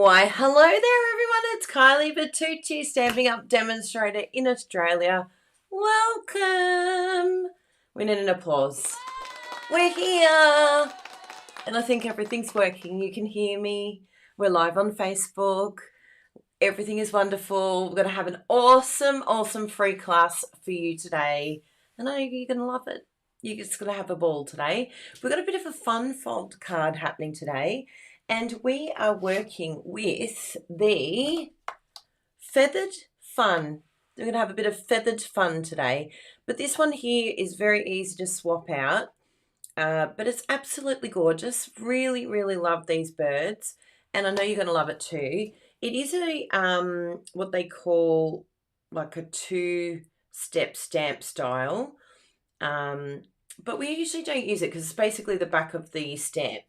Why, hello there, everyone. It's Kylie Bertucci, Stamping Up demonstrator in Australia. Welcome. We need an applause. We're here. And I think everything's working. You can hear me. We're live on Facebook. Everything is wonderful. We're going to have an awesome free class for you today. And I know you're going to love it. You're just going to have a ball today. We've got a bit of a fun fold card happening today. And we are working with the Feathered Fun. We're going to have a bit of feathered fun today. But this one here is very easy to swap out. But it's absolutely gorgeous. Really love these birds. And I know you're going to love it too. It is a what they call like a two-step stamp style. But we usually don't use it because it's basically the back of the stamp.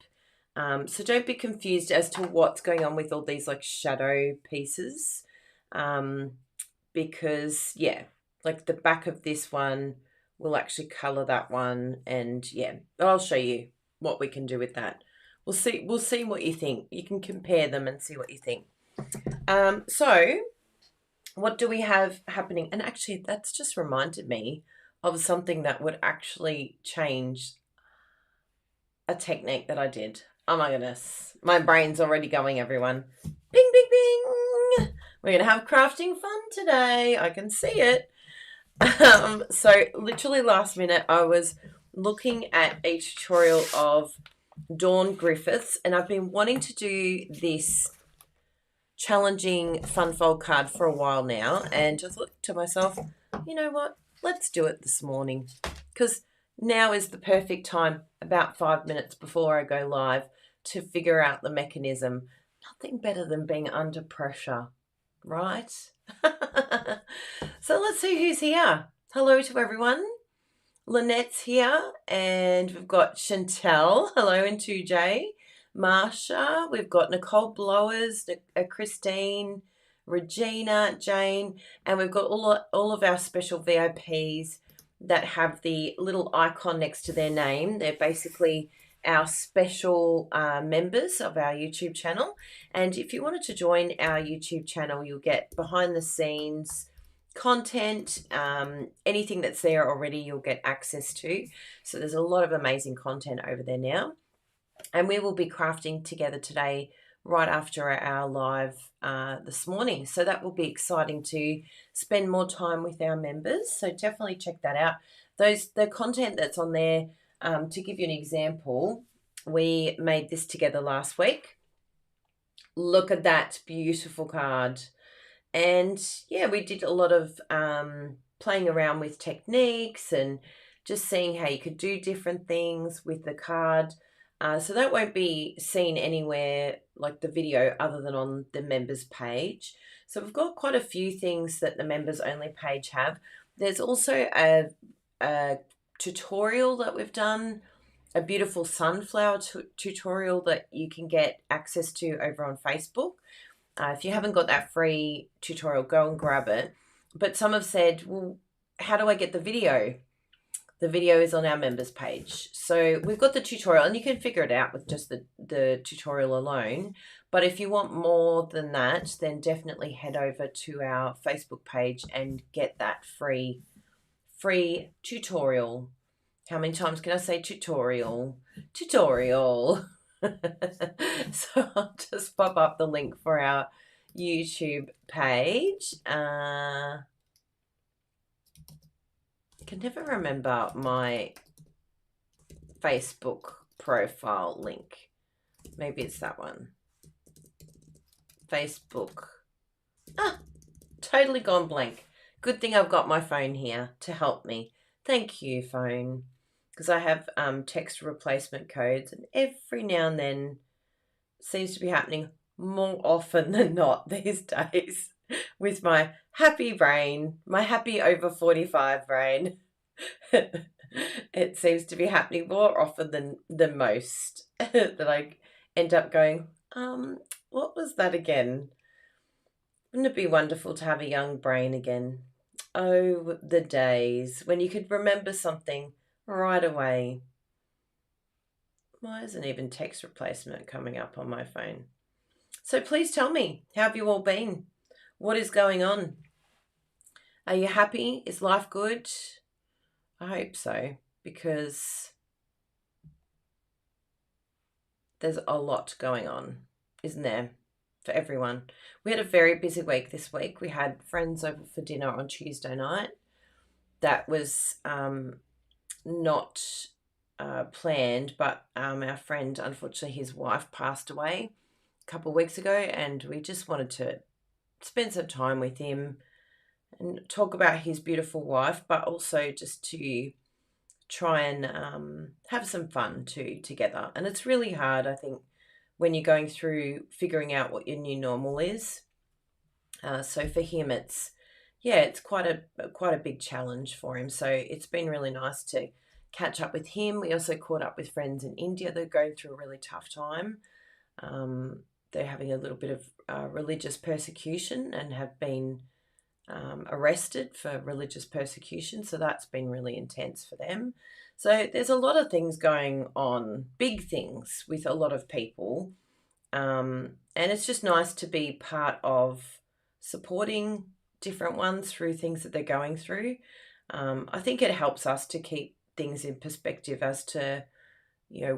So don't be confused as to what's going on with all these like shadow pieces. Because yeah, like the back of this one will actually color that one, and yeah, I'll show you what we can do with that. We'll see what you think. You can compare them and see what you think. So what do we have happening? And actually that's just reminded me of something that would actually change a technique that I did. Oh my goodness. My brain's already going, everyone. Bing, bing, bing. We're going to have crafting fun today. I can see it. So literally last minute, I was looking at a tutorial of Dawn Griffiths, and I've been wanting to do this challenging fun fold card for a while now, and just thought to myself, you know what? Let's do it this morning, because now is the perfect time, about 5 minutes before I go live, to figure out the mechanism. Nothing better than being under pressure, right? So let's see who's here. Hello to everyone. Lynette's here, and we've got Chantel. Hello, and 2J. Marsha. We've got Nicole Blowers, Christine, Regina, Jane, and we've got all of our special VIPs that have the little icon next to their name. They're basically our special members of our YouTube channel. And if you wanted to join our YouTube channel, you'll get behind the scenes content, anything that's there already you'll get access to. So there's a lot of amazing content over there now. And we will be crafting together today right after our live this morning. So that will be exciting to spend more time with our members. So definitely check that out. The content that's on there, to give you an example, we made this together last week. Look at that beautiful card. And yeah, we did a lot of playing around with techniques and just seeing how you could do different things with the card. So that won't be seen anywhere like the video other than on the members page. So we've got quite a few things that the members only page have. There's also a tutorial that we've done, a beautiful sunflower tutorial that you can get access to over on Facebook. If you haven't got that free tutorial, go and grab it. But some have said, well, how do I get the video? The video is on our members page. So we've got the tutorial, and you can figure it out with just the tutorial alone. But if you want more than that, then definitely head over to our Facebook page and get that free tutorial. How many times can I say tutorial? Tutorial. So I'll just pop up the link for our YouTube page. I can never remember my Facebook profile link. Maybe it's that one. Facebook. Totally gone blank. Good thing I've got my phone here to help me. Thank you, phone. Because I have text replacement codes, and every now and then seems to be happening more often than not these days with my happy brain, my happy over 45 brain. It seems to be happening more often than most that I end up going, what was that again? Wouldn't it be wonderful to have a young brain again? Oh, the days when you could remember something right away. Why isn't even text replacement coming up on my phone? So please tell me, how have you all been? What is going on? Are you happy? Is life good? I hope so, because there's a lot going on, isn't there, for everyone? We had a very busy week this week. We had friends over for dinner on Tuesday night. That was not planned, but our friend, unfortunately, his wife passed away a couple of weeks ago, and we just wanted to spend some time with him and talk about his beautiful wife, but also just to try and have some fun too together. And it's really hard, I think, when you're going through figuring out what your new normal is. So for him, it's quite a big challenge for him. So it's been really nice to catch up with him. We also caught up with friends in India that are going through a really tough time. They're having a little bit of religious persecution and have been arrested for religious persecution. So that's been really intense for them. So there's a lot of things going on, big things with a lot of people. And it's just nice to be part of supporting different ones through things that they're going through. I think it helps us to keep things in perspective as to,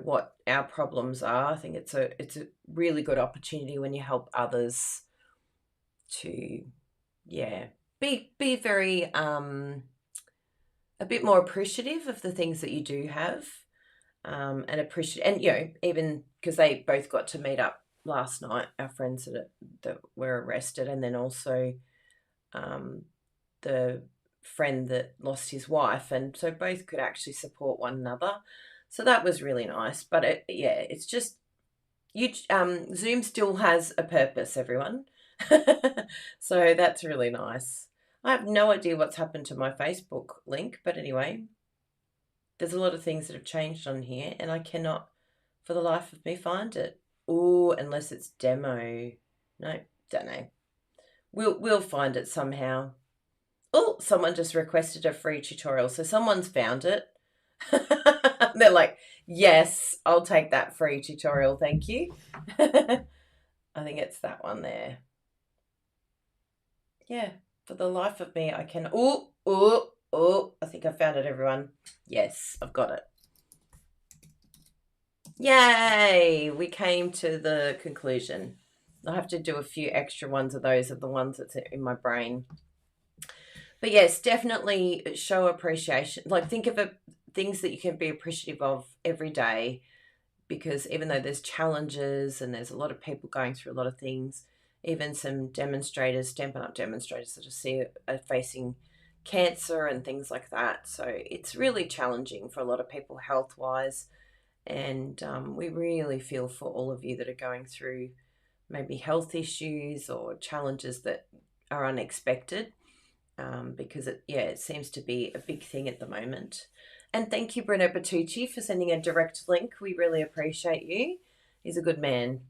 what our problems are. I think it's a really good opportunity when you help others to, be very a bit more appreciative of the things that you do have, and appreciate, and even because they both got to meet up last night, our friends that were arrested, and then also the friend that lost his wife, and so both could actually support one another. So that was really nice. But it's just Zoom still has a purpose, everyone. So that's really nice. I have no idea what's happened to my Facebook link, but anyway, there's a lot of things that have changed on here, and I cannot, for the life of me, find it. Oh, unless it's demo. No, don't know. We'll find it somehow. Oh, someone just requested a free tutorial, so someone's found it. They're like, yes, I'll take that free tutorial, thank you. I think it's that one there. Yeah, for the life of me, I can. Oh, I think I found it, everyone. Yes, I've got it. Yay! We came to the conclusion. I'll have to do a few extra ones of those, of the ones that's in my brain. But yes, definitely show appreciation. Like, think of things that you can be appreciative of every day, because even though there's challenges and there's a lot of people going through a lot of things, even some demonstrators, Stampin' Up demonstrators that are facing cancer and things like that. So it's really challenging for a lot of people health-wise. And we really feel for all of you that are going through maybe health issues or challenges that are unexpected, because it seems to be a big thing at the moment. And thank you, Bruno Bertucci, for sending a direct link. We really appreciate you. He's a good man.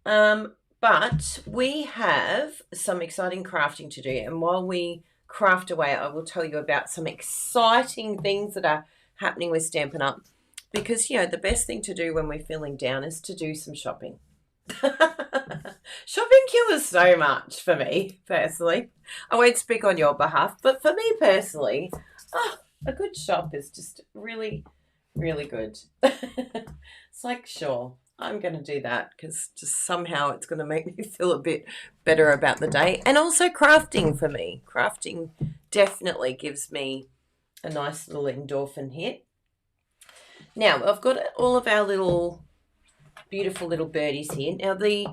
But we have some exciting crafting to do. And while we craft away, I will tell you about some exciting things that are happening with Stampin' Up. Because, the best thing to do when we're feeling down is to do some shopping. Shopping kills so much for me, personally. I won't speak on your behalf, but for me personally, a good shop is just really, really good. It's like, sure, I'm going to do that because just somehow it's going to make me feel a bit better about the day. And also crafting for me. Crafting definitely gives me a nice little endorphin hit. Now, I've got all of our little beautiful little birdies here. Now, the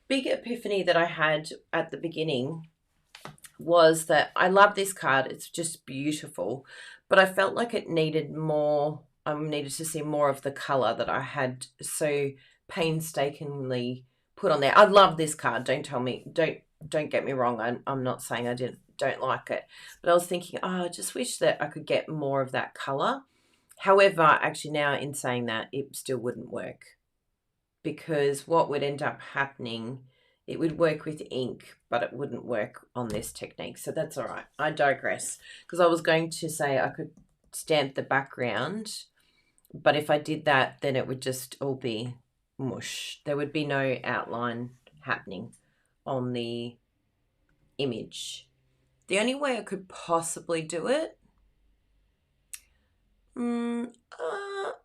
big epiphany that I had at the beginning was that I love this card. It's just beautiful. But I felt like it needed more. I needed to see more of the color that I had so painstakingly put on there. I love this card. Don't get me wrong. I'm not saying I don't like it. But I was thinking, I just wish that I could get more of that color. However, actually now in saying that, it still wouldn't work, because what would end up happening, it would work with ink, but it wouldn't work on this technique. So that's all right. I digress, because I was going to say I could stamp the background, but if I did that, then it would just all be mush. There would be no outline happening on the image. The only way I could possibly do it,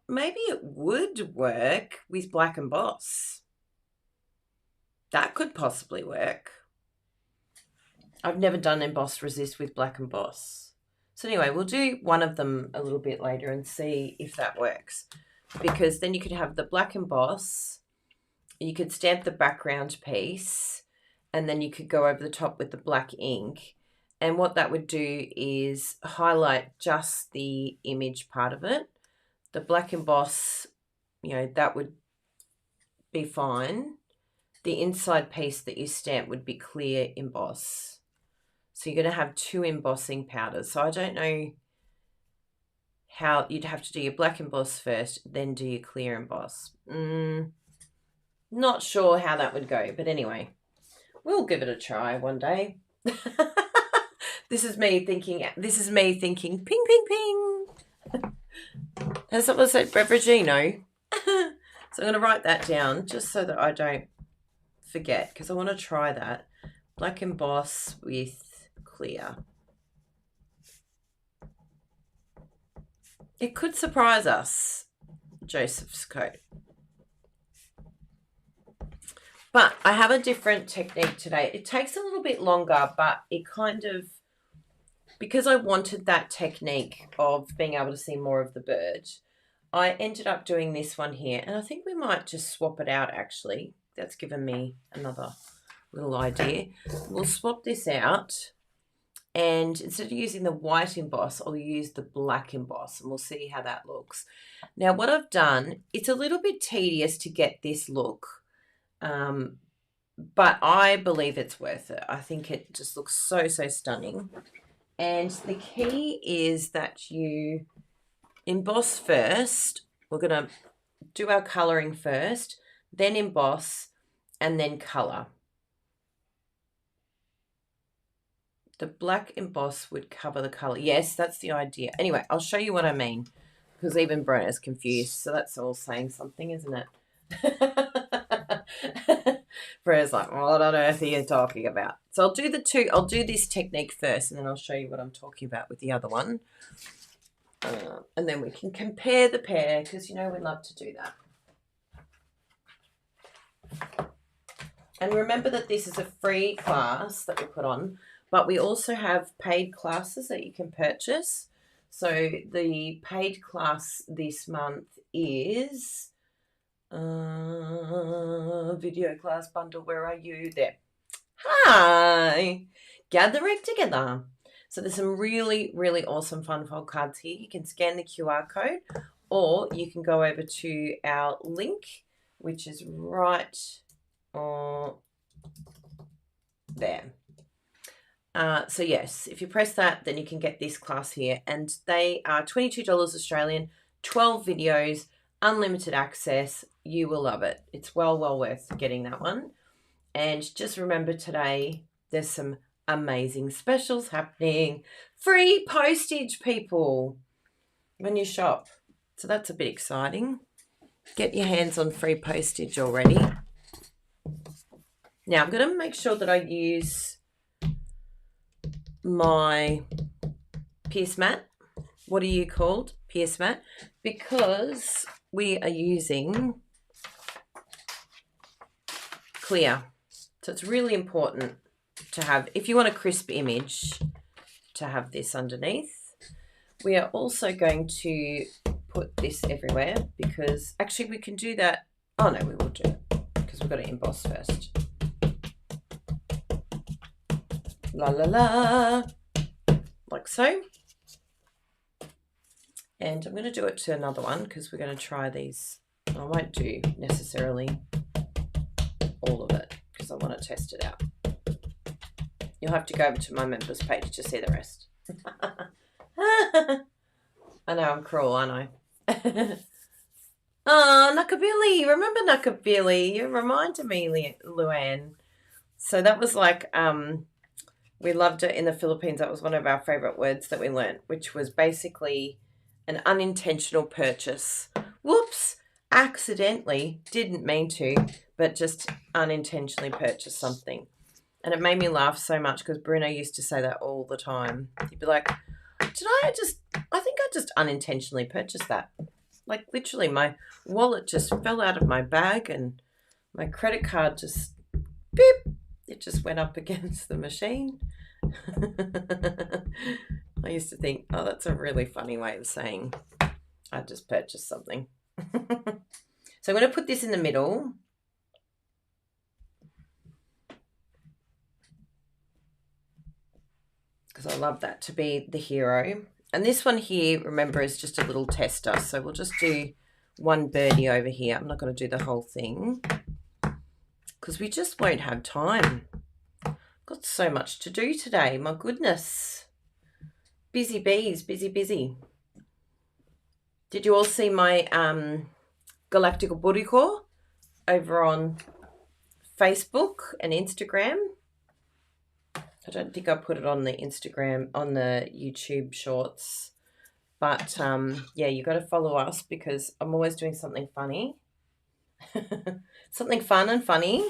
maybe it would work with Black Emboss. That could possibly work. I've never done Emboss Resist with Black Emboss. So anyway, we'll do one of them a little bit later and see if that works. Because then you could have the Black Emboss, you could stamp the background piece, and then you could go over the top with the black ink. And what that would do is highlight just the image part of it. The Black Emboss, that would be fine. The inside piece that you stamp would be clear emboss. So you're going to have 2 embossing powders. So I don't know how you'd have to do your Black Emboss first, then do your clear emboss. Not sure how that would go, but anyway, we'll give it a try one day. This is me thinking, ping, ping, ping. Has someone said Beveragino? So I'm going to write that down just so that I don't forget, because I want to try that. Black Emboss with clear. It could surprise us, Joseph's coat. But I have a different technique today. It takes a little bit longer, but it kind of, because I wanted that technique of being able to see more of the bird, I ended up doing this one here. And I think we might just swap it out, actually. That's given me another little idea. We'll swap this out. And instead of using the white emboss, I'll use the black emboss, and we'll see how that looks. Now, what I've done, it's a little bit tedious to get this look, but I believe it's worth it. I think it just looks so, so stunning. And the key is that you emboss first. We're going to do our colouring first, then emboss, and then colour. The black emboss would cover the colour. Yes, that's the idea. Anyway, I'll show you what I mean, because even Brenna's confused. So that's all saying something, isn't it? Brenna's like, what on earth are you talking about? So I'll do this technique first, and then I'll show you what I'm talking about with the other one. And then we can compare the pair, because, we love to do that. And remember that this is a free class that we put on, but we also have paid classes that you can purchase. So the paid class this month is video class bundle. Where are you? There. Hi. Gathering together. So there's some really, really awesome fun fold cards here. You can scan the QR code, or you can go over to our link, which is right there. So yes, if you press that, then you can get this class here, and they are $22 Australian, 12 videos, unlimited access. You will love it. It's well worth getting that one. And just remember, today there's some amazing specials happening. Free postage, people, when you shop. So that's a bit exciting. Get your hands on free postage already. Now I'm going to make sure that I use my Pierce mat. What are you called? Pierce mat. Because we are using clear. So it's really important to have, if you want a crisp image, to have this underneath. We are also going to put this everywhere, because actually we can do that. Oh no, we will do it because we've got to emboss first. La la la, like so. And I'm going to do it to another one, because we're going to try these. I won't do necessarily all of it, because I want to test it out. You'll have to go over to my members page to see the rest. I know, I'm cruel, aren't I? Oh, Nukabilly. Remember Nukabilly? You reminded me, Luann. So that was like, we loved it in the Philippines. That was one of our favourite words that we learnt, which was basically an unintentional purchase. Whoops. accidentally, didn't mean to, but just unintentionally purchased something. And it made me laugh so much because Bruno used to say that all the time. He'd be like, I think I just unintentionally purchased that. Like literally my wallet just fell out of my bag and my credit card just, beep, it just went up against the machine. I used to think, oh, that's a really funny way of saying I just purchased something. So I'm going to put this in the middle. Because I love that to be the hero. And this one here, remember, is just a little tester. So we'll just do one birdie over here. I'm not going to do the whole thing because we just won't have time. Got so much to do today. My goodness. Busy bees, busy, busy. Did you all see my Galactical Buriko over on Facebook and Instagram? I don't think I put it on the Instagram, on the YouTube shorts. But, yeah, you got to follow us because I'm always doing something funny. Something fun and funny.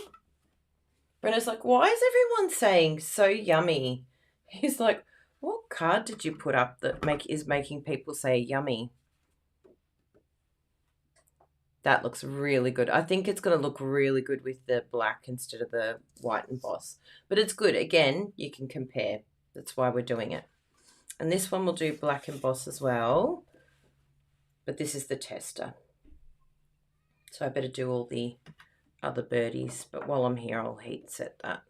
Brenna's like, why is everyone saying so yummy? He's like, what card did you put up that is making people say yummy? That looks really good. I think it's going to look really good with the black instead of the white emboss. But it's good. Again, you can compare. That's why we're doing it. And this one will do black emboss as well. But this is the tester. So I better do all the other birdies. But while I'm here, I'll heat set that.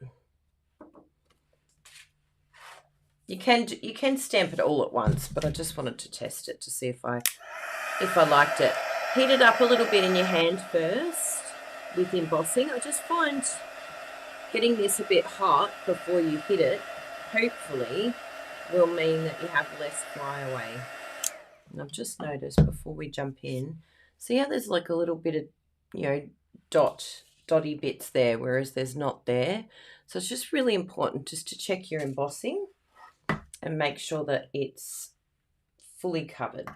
You can stamp it all at once, but I just wanted to test it to see if I liked it. Heat it up a little bit in your hand first with embossing. I just find getting this a bit hot before you hit it, hopefully, will mean that you have less fly away. And I've just noticed before we jump in, see how there's like a little bit of, you know, dotty bits there, whereas there's not there. So it's just really important just to check your embossing and make sure that it's fully covered.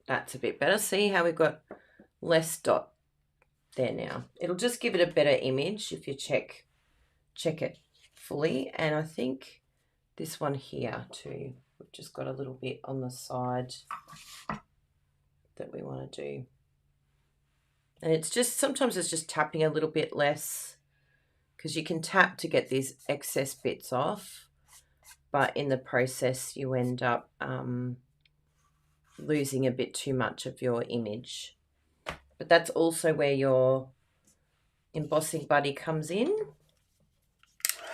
That's a bit better. See how we've got less dot there now. It'll just give it a better image if you check it fully. And I think this one here too, we've just got a little bit on the side that we want to do. And it's just, sometimes it's just tapping a little bit less because you can tap to get these excess bits off. But in the process, you end up losing a bit too much of your image. But that's also where your embossing buddy comes in,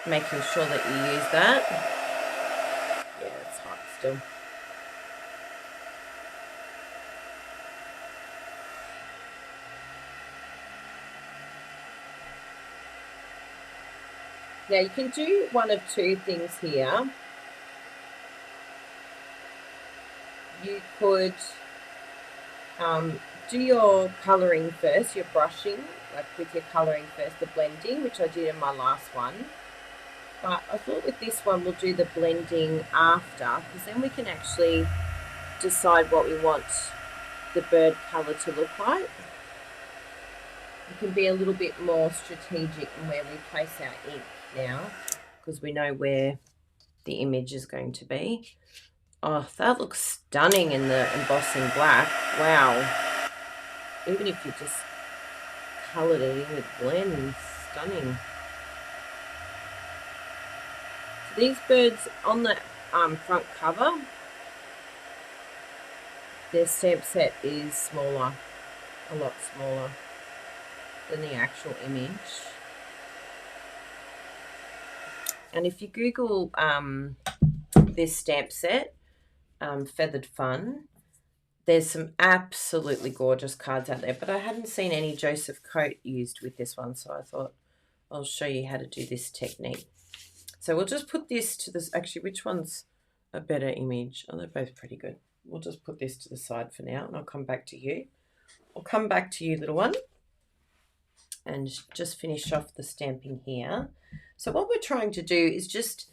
making sure that you use that. Yeah, it's hot still. Now you can do one of two things here. You could do your colouring first, your brushing, like with your colouring first, the blending, which I did in my last one. But I thought with this one we'll do the blending after, because then we can actually decide what we want the bird colour to look like. We can be a little bit more strategic in where we place our ink now, because we know where the image is going to be. Oh, that looks stunning in the embossing black. Wow. Even if you just coloured it in with blend, stunning. So these birds on the front cover, their stamp set is smaller, a lot smaller than the actual image. And if you Google this stamp set, Feathered Fun, there's some absolutely gorgeous cards out there, but I hadn't seen any Joseph Coate used with this one, so I thought I'll show you how to do this technique. So we'll just put this to this. Actually, which one's a better image? Oh, they're both pretty good. We'll just put this to the side for now, and I'll come back to you. I'll come back to you, little one, and just finish off the stamping here. So what we're trying to do is just,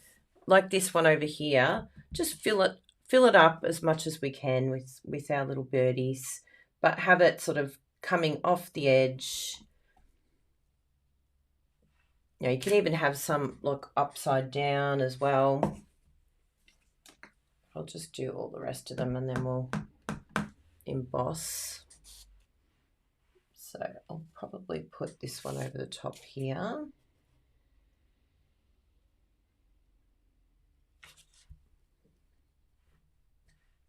like this one over here, just fill it up as much as we can with our little birdies, but have it sort of coming off the edge. You know, you can even have some look upside down as well. I'll just do all the rest of them and then we'll emboss. So I'll probably put this one over the top here.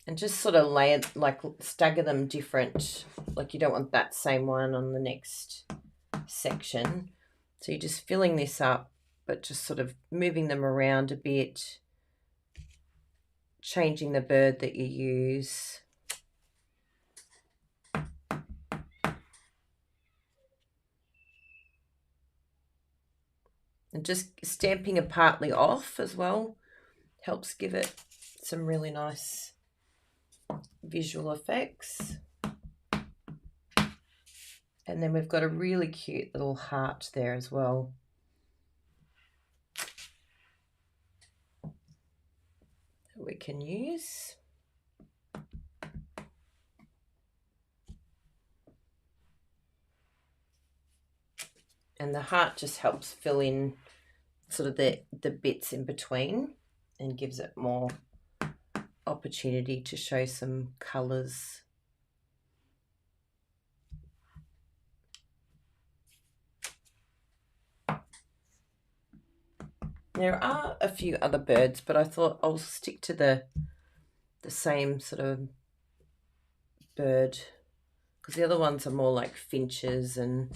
And just sort of lay it, like stagger them different. Like you don't want that same one on the next section. So you're just filling this up, but just sort of moving them around a bit, changing the bird that you use. And just stamping it partly off as well helps give it some really nice visual effects. And then we've got a really cute little heart there as well. That we can use. And the heart just helps fill in sort of the bits in between and gives it more opportunity to show some colours. There are a few other birds, but I thought I'll stick to the same sort of bird because the other ones are more like finches, and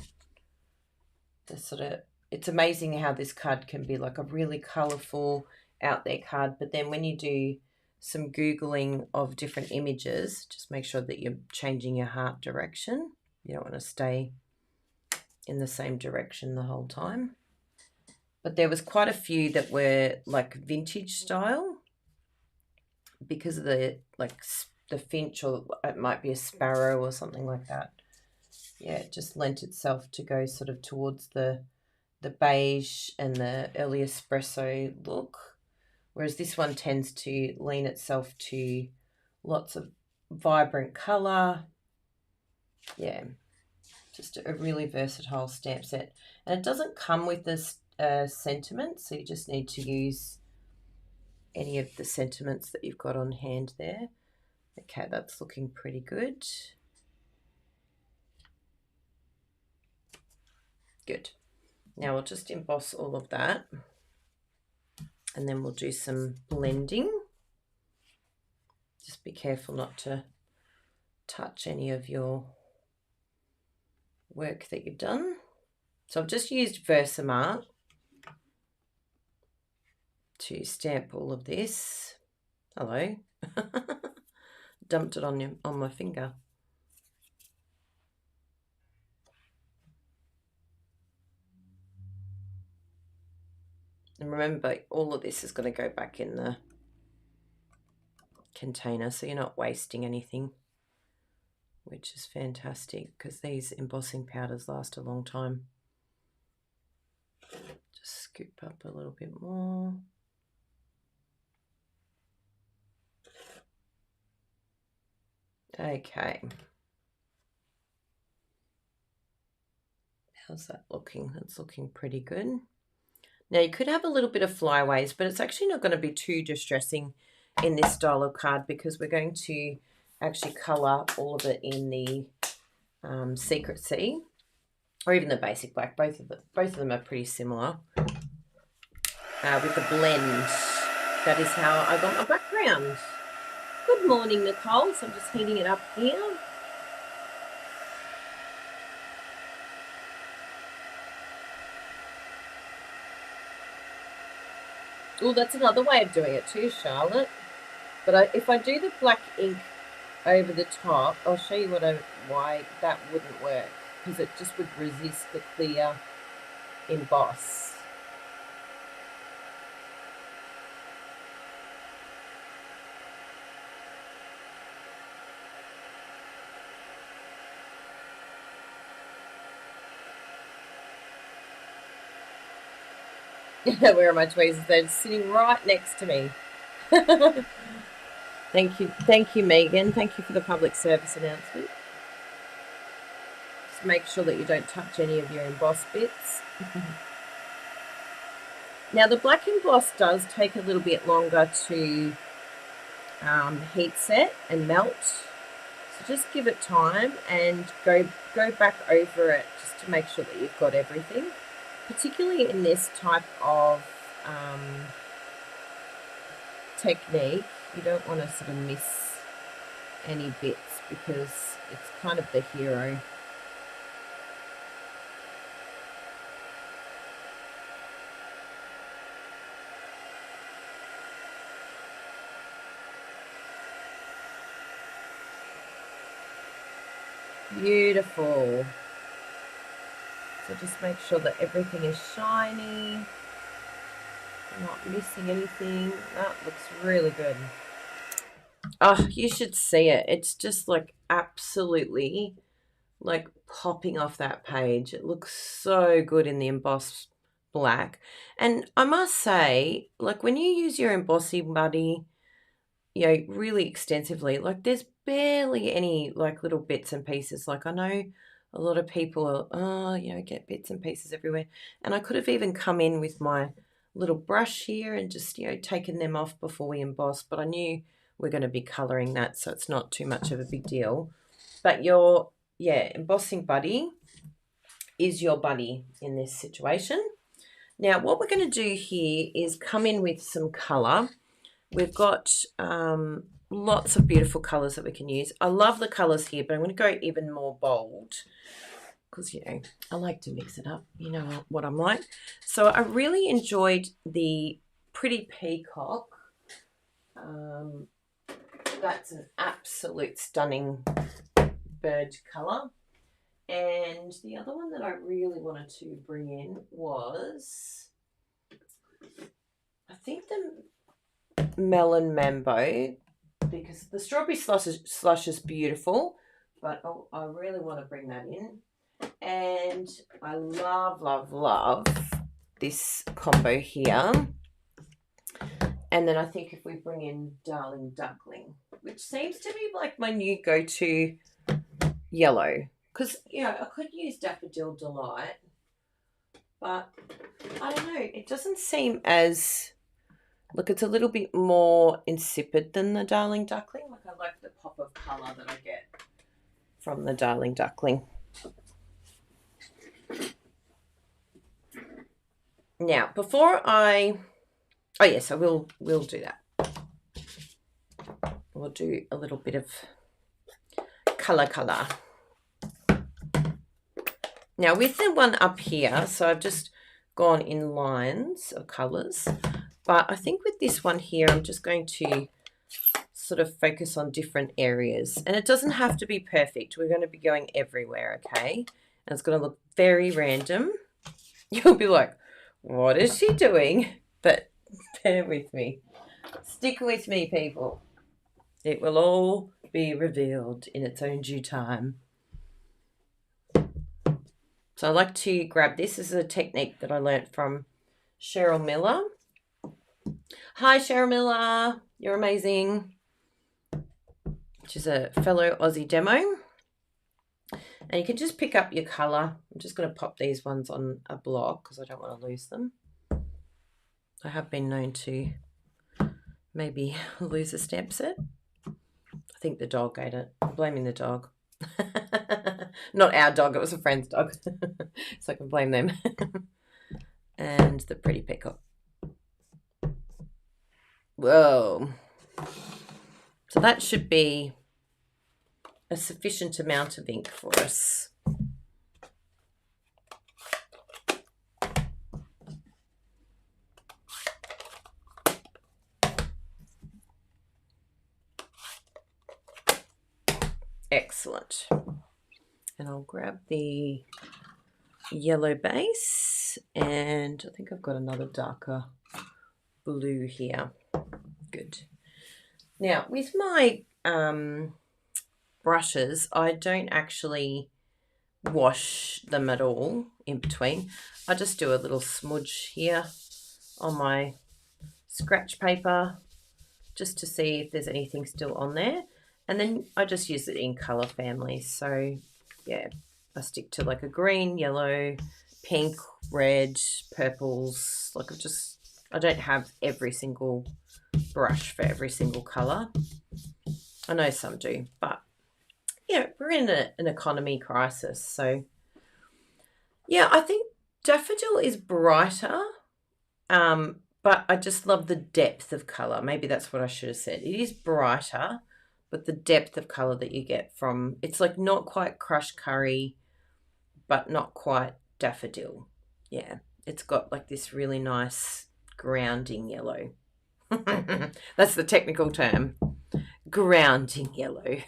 the sort of, it's amazing how this card can be like a really colourful out there card, but then when you do some Googling of different images, just make sure that you're changing your heart direction. You don't want to stay in the same direction the whole time. But there was quite a few that were like vintage style because of the finch, or it might be a sparrow or something like that. Yeah, it just lent itself to go sort of towards the beige and the early espresso look, whereas this one tends to lean itself to lots of vibrant colour. Yeah, just a really versatile stamp set. And it doesn't come with this sentiment, so you just need to use any of the sentiments that you've got on hand there. Okay, that's looking pretty good. Good. Now we'll just emboss all of that, and then we'll do some blending. Just be careful not to touch any of your work that you've done. So I've just used Versamark to stamp all of this. Hello. Dumped it on my finger. And remember, all of this is going to go back in the container, so you're not wasting anything, which is fantastic because these embossing powders last a long time. Just scoop up a little bit more. Okay. How's that looking? That's looking pretty good. Now you could have a little bit of flyaways, but it's actually not going to be too distressing in this style of card because we're going to actually colour all of it in the Secret Sea, or even the basic black. Both of them are pretty similar. With the blend, that is how I got my background. Good morning, Nicole. So I'm just heating it up here. Oh, that's another way of doing it too, Charlotte. But if I do the black ink over the top, I'll show you why that wouldn't work, because it just would resist the clear emboss. Where are my tweezers? They're sitting right next to me. Thank you, Megan. Thank you for the public service announcement. Just make sure that you don't touch any of your emboss bits. Now the black emboss does take a little bit longer to heat set and melt. So just give it time and go back over it just to make sure that you've got everything. Particularly in this type of technique, you don't want to sort of miss any bits because it's kind of the hero. Beautiful. So just make sure that everything is shiny. You're not missing anything. That looks really good. Oh, you should see it. It's just like absolutely like popping off that page. It looks so good in the embossed black. And I must say, like when you use your embossing buddy, you know, really extensively, like there's barely any like little bits and pieces. Like I know a lot of people get bits and pieces everywhere. And I could have even come in with my little brush here and just, taken them off before we emboss, but I knew we're going to be colouring that, so it's not too much of a big deal. But your, embossing buddy is your buddy in this situation. Now, what we're going to do here is come in with some colour. We've got lots of beautiful colours that we can use. I love the colours here, but I'm going to go even more bold because, I like to mix it up. You know what I'm like. So I really enjoyed the Pretty Peacock. That's an absolute stunning bird colour. And the other one that I really wanted to bring in was, I think the Melon Mambo, because the strawberry slush is beautiful, but I really want to bring that in. And I love, love, love this combo here. And then I think if we bring in Darling Duckling, which seems to be like my new go-to yellow, because, I could use Daffodil Delight, but I don't know, it doesn't seem as, look, it's a little bit more insipid than the Darling Duckling. Like I like the pop of colour that I get from the Darling Duckling. Now, before I will do that. We'll do a little bit of colour. Now, with the one up here, so I've just gone in lines of colours, but I think with this one here, I'm just going to sort of focus on different areas. And it doesn't have to be perfect. We're going to be going everywhere, okay? And it's going to look very random. You'll be like, what is she doing? But bear with me. Stick with me, people. It will all be revealed in its own due time. So I like to grab this. This is a technique that I learnt from Cheryl Miller. Hi, Cheryl Miller. You're amazing. She's a fellow Aussie demo. And you can just pick up your colour. I'm just going to pop these ones on a block because I don't want to lose them. I have been known to maybe lose a stamp set. I think the dog ate it. I'm blaming the dog. Not our dog, it was a friend's dog. So I can blame them. And the Pretty Peacock. Whoa. So that should be a sufficient amount of ink for us. Excellent. And I'll grab the yellow base, and I think I've got another darker blue here. Good. Now, with my brushes, I don't actually wash them at all in between. I just do a little smudge here on my scratch paper just to see if there's anything still on there. And then I just use it in colour families. So, yeah, I stick to like a green, yellow, pink, red, purples. Like I don't have every single brush for every single colour. I know some do, but yeah, we're in an economy crisis. So yeah, I think daffodil is brighter, but I just love the depth of colour. Maybe that's what I should have said. It is brighter, but the depth of colour that you get from, it's like not quite crushed curry, but not quite daffodil. Yeah, it's got like this really nice grounding yellow. That's the technical term, grounding yellow.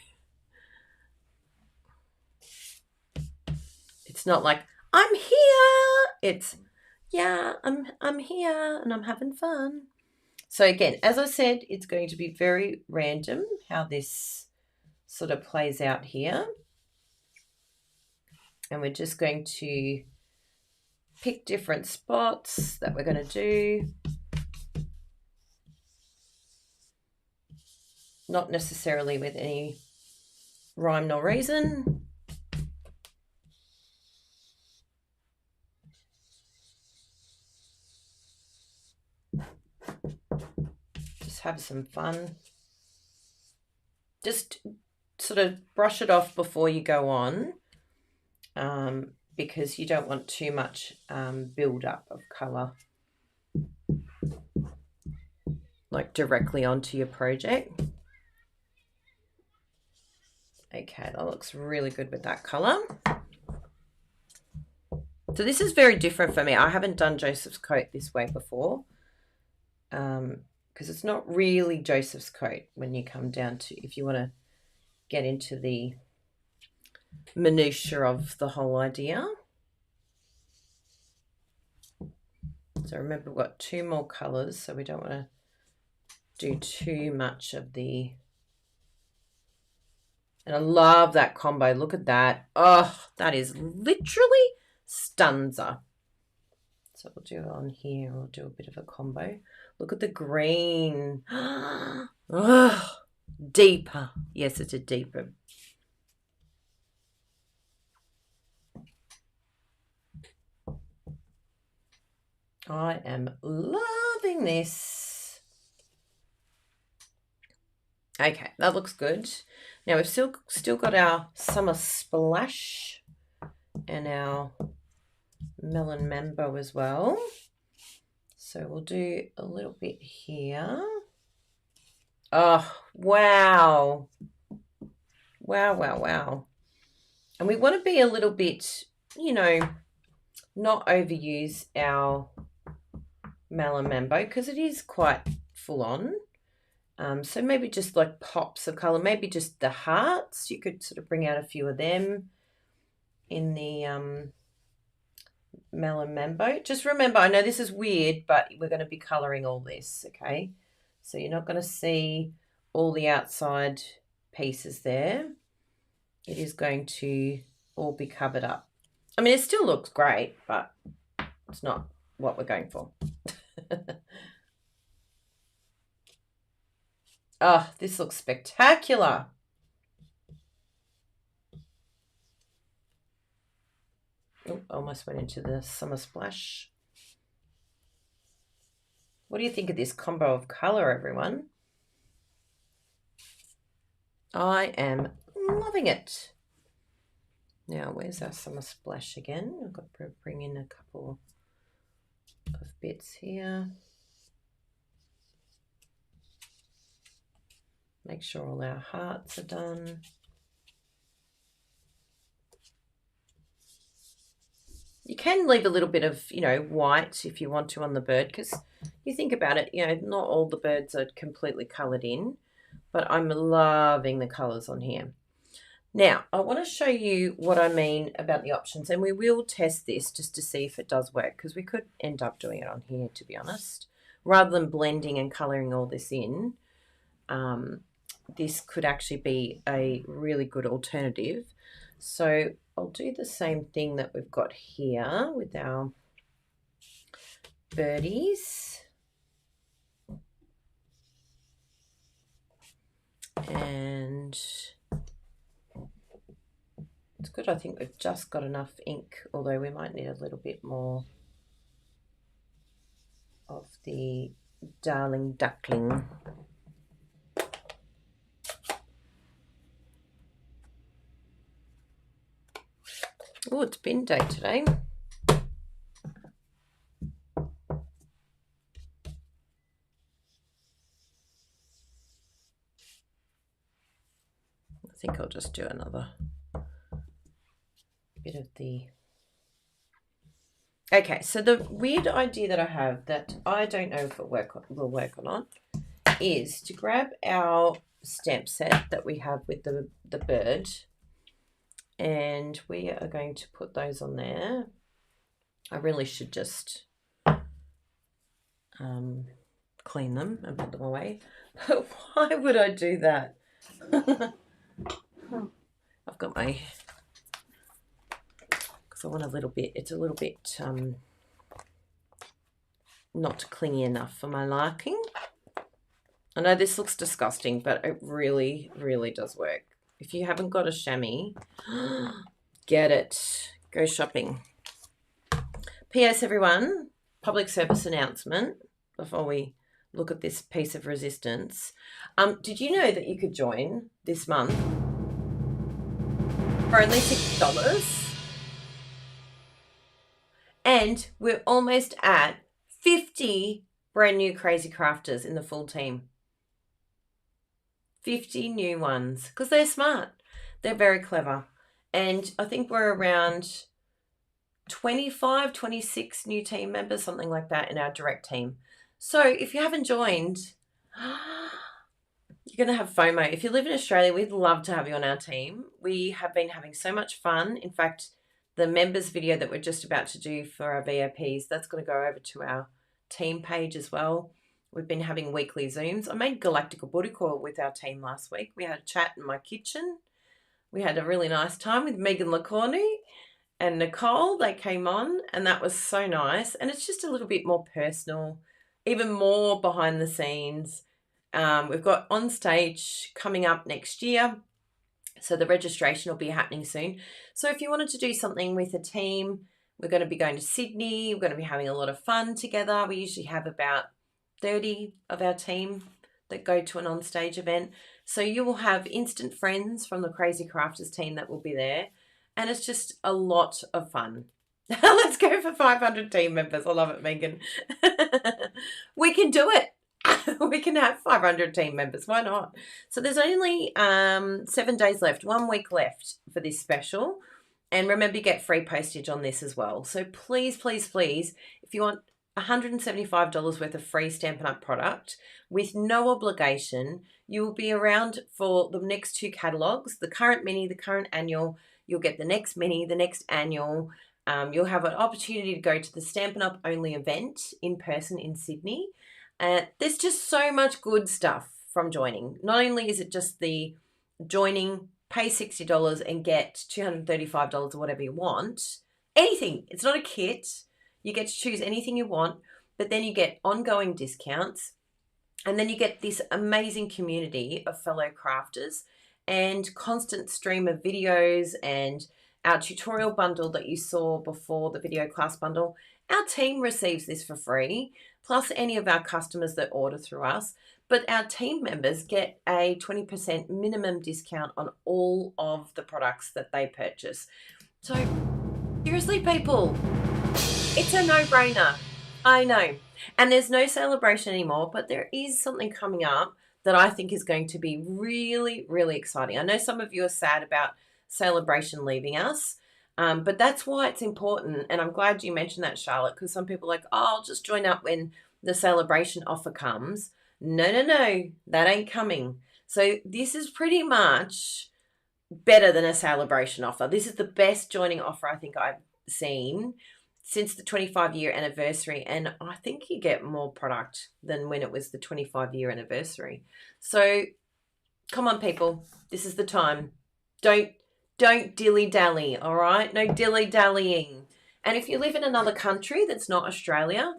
It's not like I'm here. It's yeah, I'm here and I'm having fun. So again, as I said, it's going to be very random how this sort of plays out here. And we're just going to pick different spots that we're going to do. Not necessarily with any rhyme nor reason. Just have some fun. Just sort of brush it off before you go on, because you don't want too much build up of colour like directly onto your project. Okay, that looks really good with that colour. So this is very different for me. I haven't done Joseph's Coat this way before, because it's not really Joseph's Coat when you come down to, if you want to get into the minutiae of the whole idea. So remember, we've got 2 more colours, so we don't want to do too much of the... And I love that combo. Look at that. Oh, that is literally stunza. So we'll do it on here. We'll do a bit of a combo. Look at the green. Oh, deeper. Yes, it's a deeper. I am loving this. Okay, that looks good. Now we've still got our Summer Splash and our Melon Mambo as well. So we'll do a little bit here. Oh, wow. Wow, wow, wow. And we want to be a little bit, you know, not overuse our Melon Mambo because it is quite full on. So maybe just like pops of colour, maybe just the hearts. You could sort of bring out a few of them in the Melon Mambo. Just remember, I know this is weird, but we're going to be colouring all this, okay? So you're not going to see all the outside pieces there. It is going to all be covered up. I mean, it still looks great, but it's not what we're going for. Oh, this looks spectacular. Oh, almost went into the Summer Splash. What do you think of this combo of colour, everyone? I am loving it. Now, where's our Summer Splash again? I've got to bring in a couple of bits here. Make sure all our hearts are done. You can leave a little bit of, you know, white if you want to on the bird, because you think about it, you know, not all the birds are completely coloured in, but I'm loving the colours on here. Now, I want to show you what I mean about the options, and we will test this just to see if it does work, because we could end up doing it on here, to be honest. Rather than blending and colouring all this in, this could actually be a really good alternative. So I'll do the same thing that we've got here with our birdies. And It's good. I think we've just got enough ink, although we might need a little bit more of the Darling Duckling. Oh, it's bin day today. I think I'll just do another bit of the... Okay, so the weird idea that I have that I don't know if it will work or not is to grab our stamp set that we have with the bird, and we are going to put those on there. I really should just clean them and put them away. But why would I do that? I've got my... Because I want a little bit... It's a little bit not clingy enough for my liking. I know this looks disgusting, but it really, really does work. If you haven't got a chamois, get it. Go shopping. P.S. everyone, public service announcement before we look at this piece of resistance. Did you know that you could join this month for only $6? And we're almost at 50 brand new Crazy Crafters in the full team. 50 new ones, because they're smart. They're very clever. And I think we're around 25, 26 new team members, something like that, in our direct team. So if you haven't joined, you're going to have FOMO. If you live in Australia, we'd love to have you on our team. We have been having so much fun. In fact, the members video that we're just about to do for our VIPs, that's going to go over to our team page as well. We've been having weekly Zooms. I made Galactical Booty Call with our team last week. We had a chat in my kitchen. We had a really nice time with Megan LaCorney and Nicole. They came on, and that was so nice. And it's just a little bit more personal, even more behind the scenes. We've got On Stage coming up next year, so the registration will be happening soon. So if you wanted to do something with a team, we're going to be going to Sydney. We're going to be having a lot of fun together. We usually have about 30 of our team that go to an on-stage event. So you will have instant friends from the Crazy Crafters team that will be there. And it's just a lot of fun. Let's go for 500 team members. I love it, Megan. We can do it. We can have 500 team members. Why not? So there's only 7 days left, 1 week left for this special. And remember, you get free postage on this as well. So please, please, please, if you want $175 worth of free Stampin' Up! Product with no obligation, you will be around for the next 2 catalogues, the current mini, the current annual. You'll get the next mini, the next annual. You'll have an opportunity to go to the Stampin' Up! Only event in person in Sydney. There's just so much good stuff from joining. Not only is it just the joining, pay $60 and get $235 or whatever you want. Anything. It's not a kit. You get to choose anything you want, but then you get ongoing discounts, and then you get this amazing community of fellow crafters and constant stream of videos, and our tutorial bundle that you saw before, the video class bundle. Our team receives this for free, plus any of our customers that order through us, but our team members get a 20% minimum discount on all of the products that they purchase. So seriously, people, it's a no-brainer. I know. And there's no celebration anymore, but there is something coming up that I think is going to be really, really exciting. I know some of you are sad about celebration leaving us, but that's why it's important. And I'm glad you mentioned that, Charlotte, because some people are like, oh, I'll just join up when the celebration offer comes. No, no, no, that ain't coming. So this is pretty much better than a celebration offer. This is the best joining offer I think I've seen since the 25-year anniversary, and I think you get more product than when it was the 25-year anniversary. So come on, people, this is the time. Don't dilly-dally, all right? No dilly-dallying. And if you live in another country that's not Australia,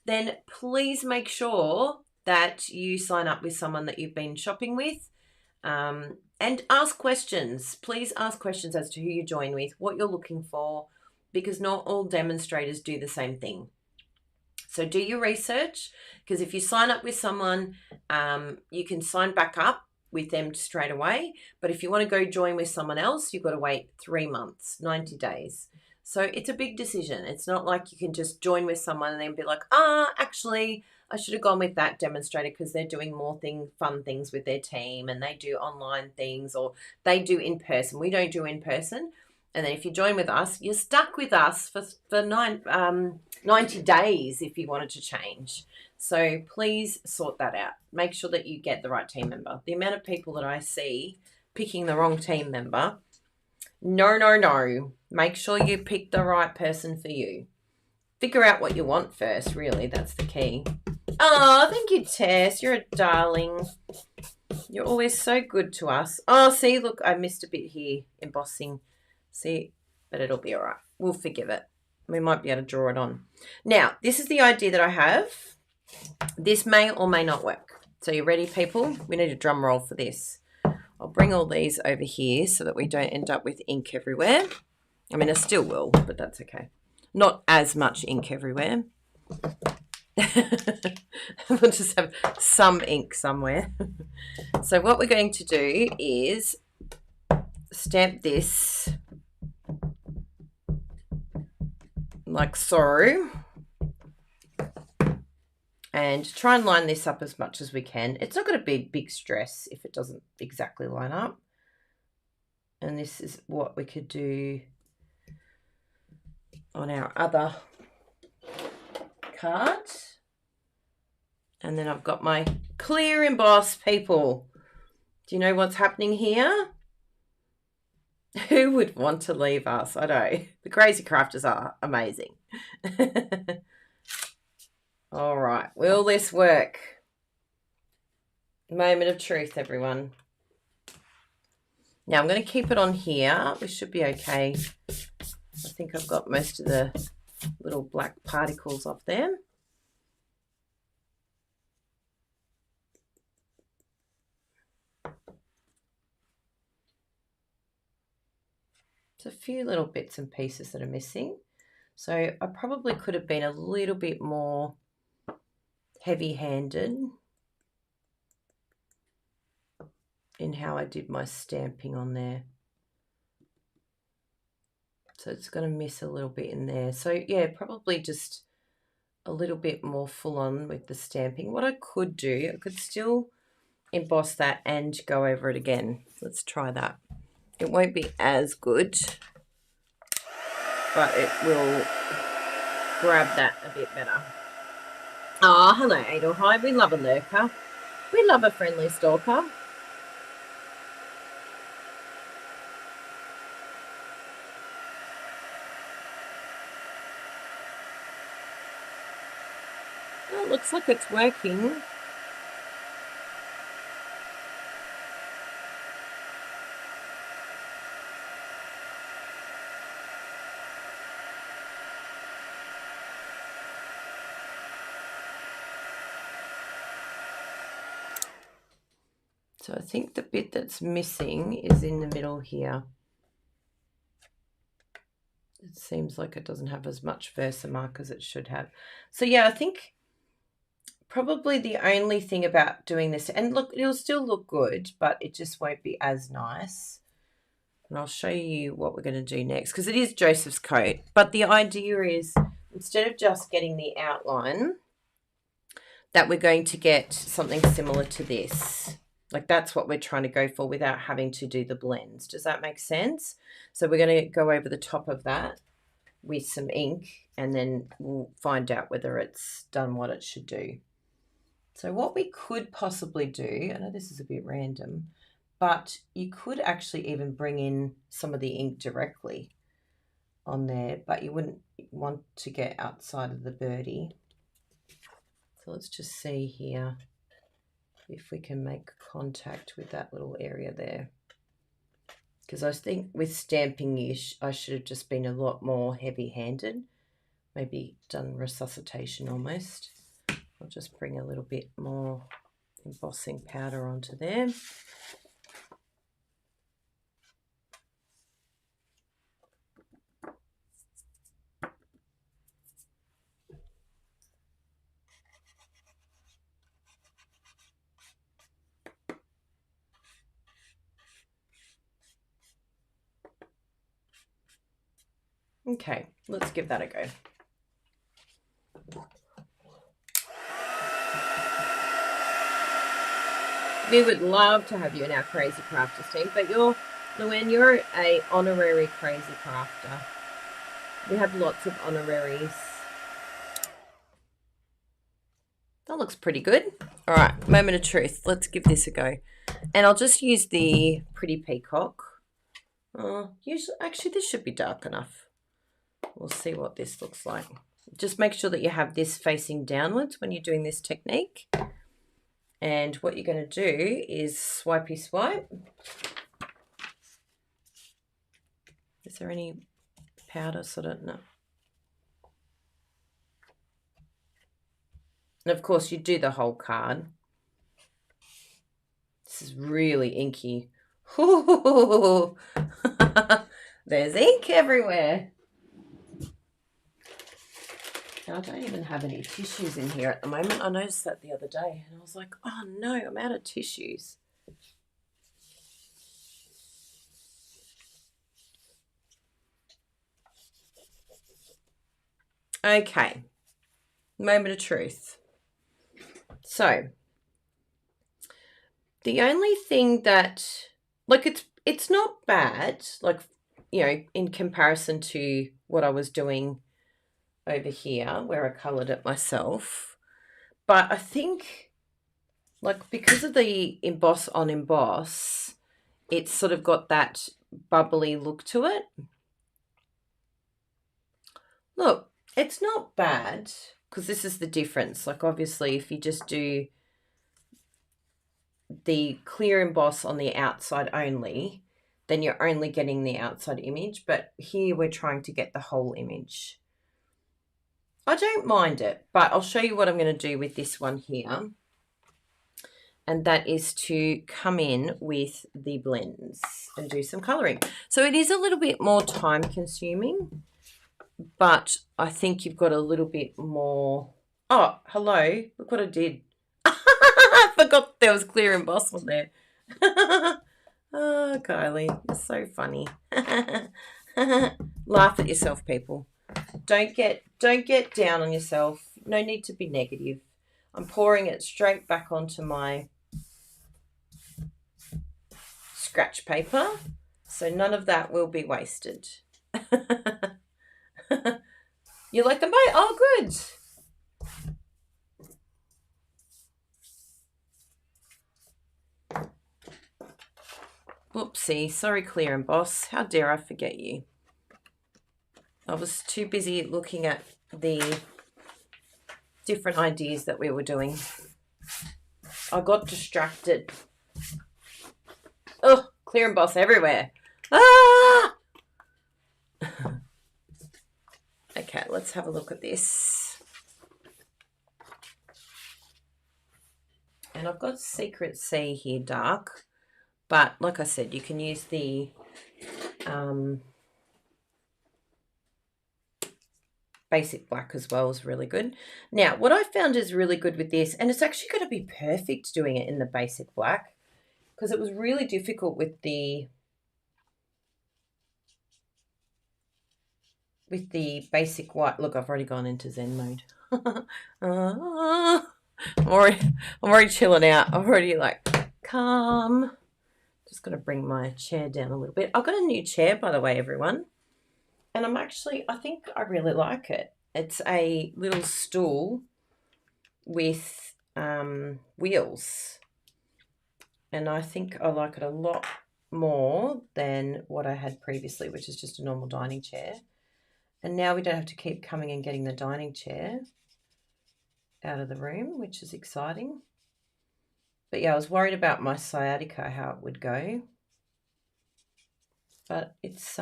then please make sure that you sign up with someone that you've been shopping with. And And ask questions. Please ask questions as to who you join with, what you're looking for, because not all demonstrators do the same thing. So do your research, because if you sign up with someone, you can sign back up with them straight away. But if you want to go join with someone else, you've got to wait 3 months, 90 days. So it's a big decision. It's not like you can just join with someone and then be like, actually, I should have gone with that demonstrator because they're doing more fun things with their team, and they do online things, or they do in person. We don't do in person. And then if you join with us, you're stuck with us for 90 days if you wanted to change. So please sort that out. Make sure that you get the right team member. The amount of people that I see picking the wrong team member, no. Make sure you pick the right person for you. Figure out what you want first, really. That's the key. Oh, thank you, Tess. You're a darling. You're always so good to us. Oh, see, look, I missed a bit here, embossing. See, but it'll be all right. We'll forgive it. We might be able to draw it on. Now, this is the idea that I have. This may or may not work. So you ready, people? We need a drum roll for this. I'll bring all these over here so that we don't end up with ink everywhere. I mean, I still will, but that's okay. Not as much ink everywhere. We'll just have some ink somewhere. So what we're going to do is stamp this like so, and try and line this up as much as we can. It's not going to be a big stress if it doesn't exactly line up. And this is what we could do on our other card. And then I've got my clear emboss, people. Do you know what's happening here? Who would want to leave us? I know. The Crazy Crafters are amazing. All right. Will this work? Moment of truth, everyone. Now I'm going to keep it on here. We should be okay. I think I've got most of the little black particles off there. There's a few little bits and pieces that are missing. So I probably could have been a little bit more heavy-handed in how I did my stamping on there. So it's going to miss a little bit in there. So yeah, probably just a little bit more full on with the stamping. What I could do, I could still emboss that and go over it again. Let's try that. It won't be as good, but it will grab that a bit better. Ah, hello, Adelheid. We love a lurker. We love a friendly stalker. Oh, it looks like it's working. So I think the bit that's missing is in the middle here. It seems like it doesn't have as much Versamark as it should have. So yeah, I think probably the only thing about doing this, and look, it'll still look good, but it just won't be as nice. And I'll show you what we're going to do next, because it is Joseph's coat. But the idea is, instead of just getting the outline, that we're going to get something similar to this. Like that's what we're trying to go for without having to do the blends. Does that make sense? So we're going to go over the top of that with some ink, and then we'll find out whether it's done what it should do. So what we could possibly do, I know this is a bit random, but you could actually even bring in some of the ink directly on there, but you wouldn't want to get outside of the birdie. So let's just see here if we can make contact with that little area there. Because I think with stamping, I should have just been a lot more heavy-handed, maybe done resuscitation almost. I'll just bring a little bit more embossing powder onto there. Okay, let's give that a go. We would love to have you in our Crazy Crafters team, but Luann, you're a honorary Crazy Crafter. We have lots of honoraries. That looks pretty good. All right, moment of truth. Let's give this a go. And I'll just use the Pretty Peacock. Actually, this should be dark enough. We'll see what this looks like. Just make sure that you have this facing downwards when you're doing this technique. And what you're going to do is swipey swipe. Is there any powder sort of? No. And of course you do the whole card. This is really inky. There's ink everywhere. I don't even have any tissues in here at the moment. I noticed that the other day and I was like, oh no, I'm out of tissues. Okay, moment of truth. So the only thing that, like, it's not bad, like, you know, in comparison to what I was doing over here where I coloured it myself. But I think, like, because of the emboss on emboss, it's sort of got that bubbly look to it. Look, it's not bad because this is the difference. Like, obviously, if you just do the clear emboss on the outside only, then you're only getting the outside image. But here we're trying to get the whole image. I don't mind it, but I'll show you what I'm going to do with this one here. And that is to come in with the blends and do some colouring. So it is a little bit more time consuming, but I think you've got a little bit more. Oh, hello. Look what I did. I forgot there was clear emboss on there. Oh, Kylie, you're so funny. Laugh at yourself, people. Don't get down on yourself. No need to be negative. I'm pouring it straight back onto my scratch paper, so none of that will be wasted. You like them both? Oh, good. Whoopsie, sorry, clear emboss. How dare I forget you? I was too busy looking at the different ideas that we were doing. I got distracted. Oh, clear emboss everywhere. Ah! Okay, let's have a look at this. And I've got Secret Sea here, dark. But like I said, you can use the basic black as well, is really good. Now, what I found is really good with this, and it's actually going to be perfect doing it in the basic black, because it was really difficult with the basic white. Look, I've already gone into Zen mode. I'm already chilling out. I'm already like, calm. Just going to bring my chair down a little bit. I've got a new chair, by the way, everyone. And I think I really like it. It's a little stool with wheels. And I think I like it a lot more than what I had previously, which is just a normal dining chair. And now we don't have to keep coming and getting the dining chair out of the room, which is exciting. But yeah, I was worried about my sciatica, how it would go. But it's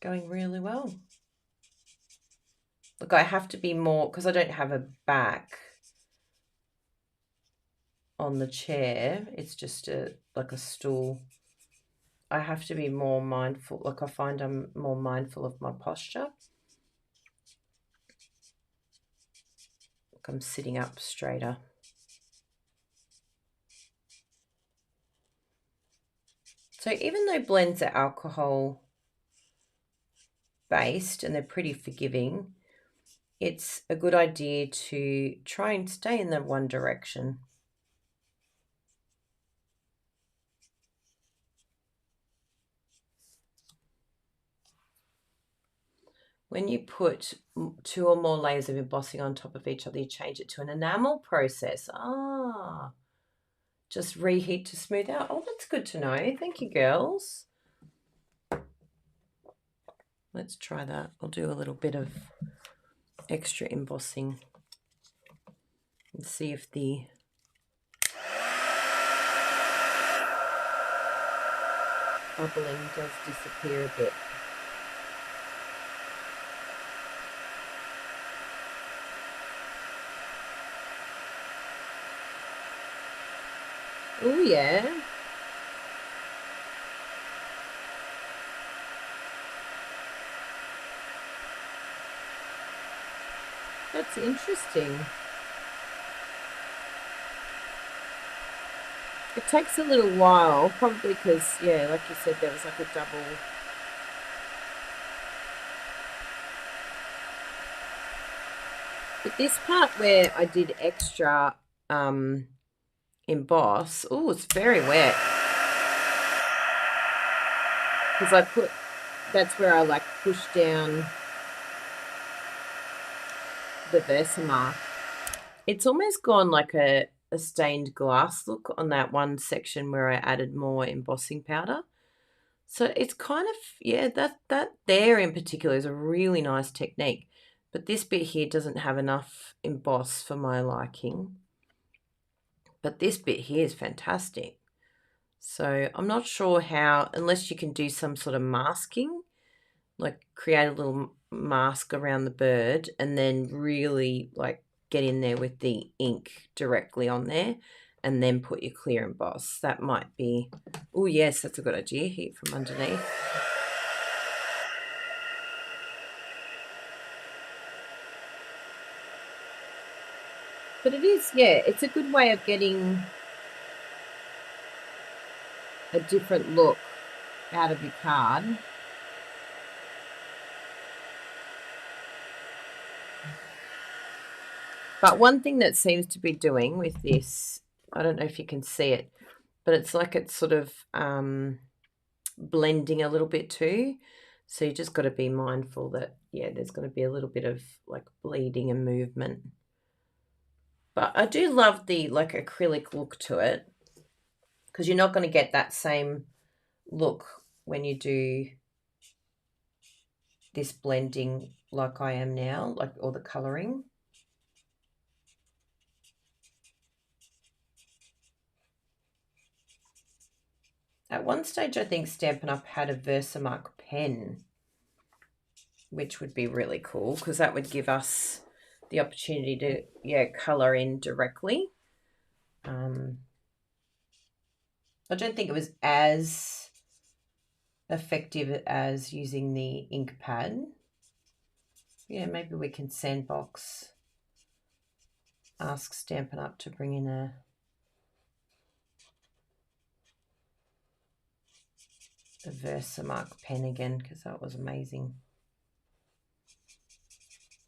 going really well. Look, I have to be more, because I don't have a back on the chair. It's just like a stool. I have to be more mindful. Like, I find I'm more mindful of my posture. Look, I'm sitting up straighter. So even though blends are alcohol based and they're pretty forgiving, it's a good idea to try and stay in the one direction. When you put 2 or more layers of embossing on top of each other, you change it to an enamel process. Just reheat to smooth out. Oh, that's good to know. Thank you, girls. Let's try that. I'll do a little bit of extra embossing and see if the bubbling does disappear a bit. Oh, yeah. That's interesting. It takes a little while, probably because, yeah, like you said, there was like a double. But this part where I did extra emboss, oh, it's very wet. Because that's where I like push down the Versamark. It's almost gone like a stained glass look on that one section where I added more embossing powder. So it's kind of, yeah, that there in particular is a really nice technique. But this bit here doesn't have enough emboss for my liking. But this bit here is fantastic. So I'm not sure how, unless you can do some sort of masking, like create a little mask around the bird and then really like get in there with the ink directly on there and then put your clear emboss. That might be, oh yes, that's a good idea, heat from underneath. But it is, yeah, it's a good way of getting a different look out of your card. But one thing that seems to be doing with this, I don't know if you can see it, but it's like it's sort of blending a little bit too. So you just got to be mindful that, yeah, there's going to be a little bit of like bleeding and movement. But I do love the like acrylic look to it, because you're not going to get that same look when you do this blending like I am now, like all the colouring. At one stage, I think Stampin' Up! Had a Versamark pen, which would be really cool because that would give us the opportunity to, yeah, colour in directly. I don't think it was as effective as using the ink pad. Yeah, maybe we can sandbox, ask Stampin' Up! To bring in a Versamark pen again, because that was amazing.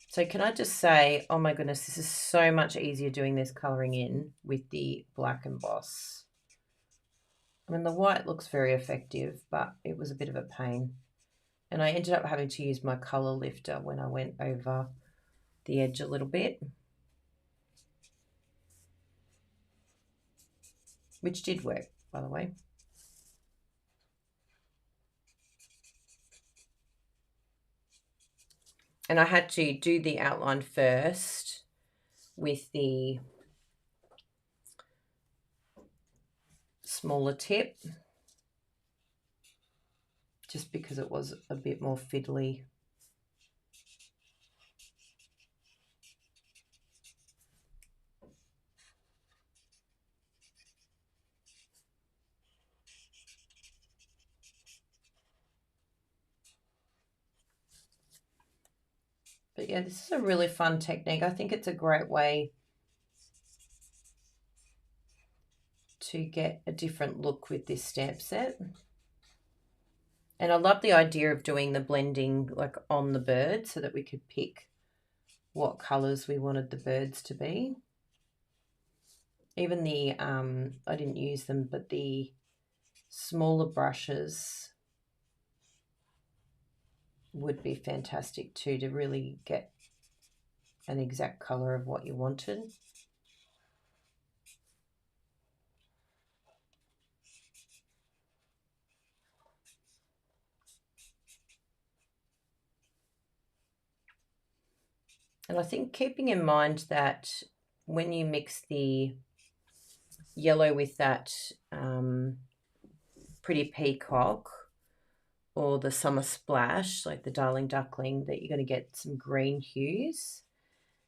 So can I just say, oh my goodness, this is so much easier doing this colouring in with the black emboss. I mean, the white looks very effective, but it was a bit of a pain. And I ended up having to use my colour lifter when I went over the edge a little bit, which did work, by the way. And I had to do the outline first with the smaller tip, just because it was a bit more fiddly. But yeah, this is a really fun technique. I think it's a great way to get a different look with this stamp set. And I love the idea of doing the blending like on the bird so that we could pick what colours we wanted the birds to be. Even the, I didn't use them, but the smaller brushes would be fantastic too, to really get an exact colour of what you wanted. And I think keeping in mind that when you mix the yellow with that Pretty Peacock or the Summer Splash, like the Darling Duckling, that you're going to get some green hues.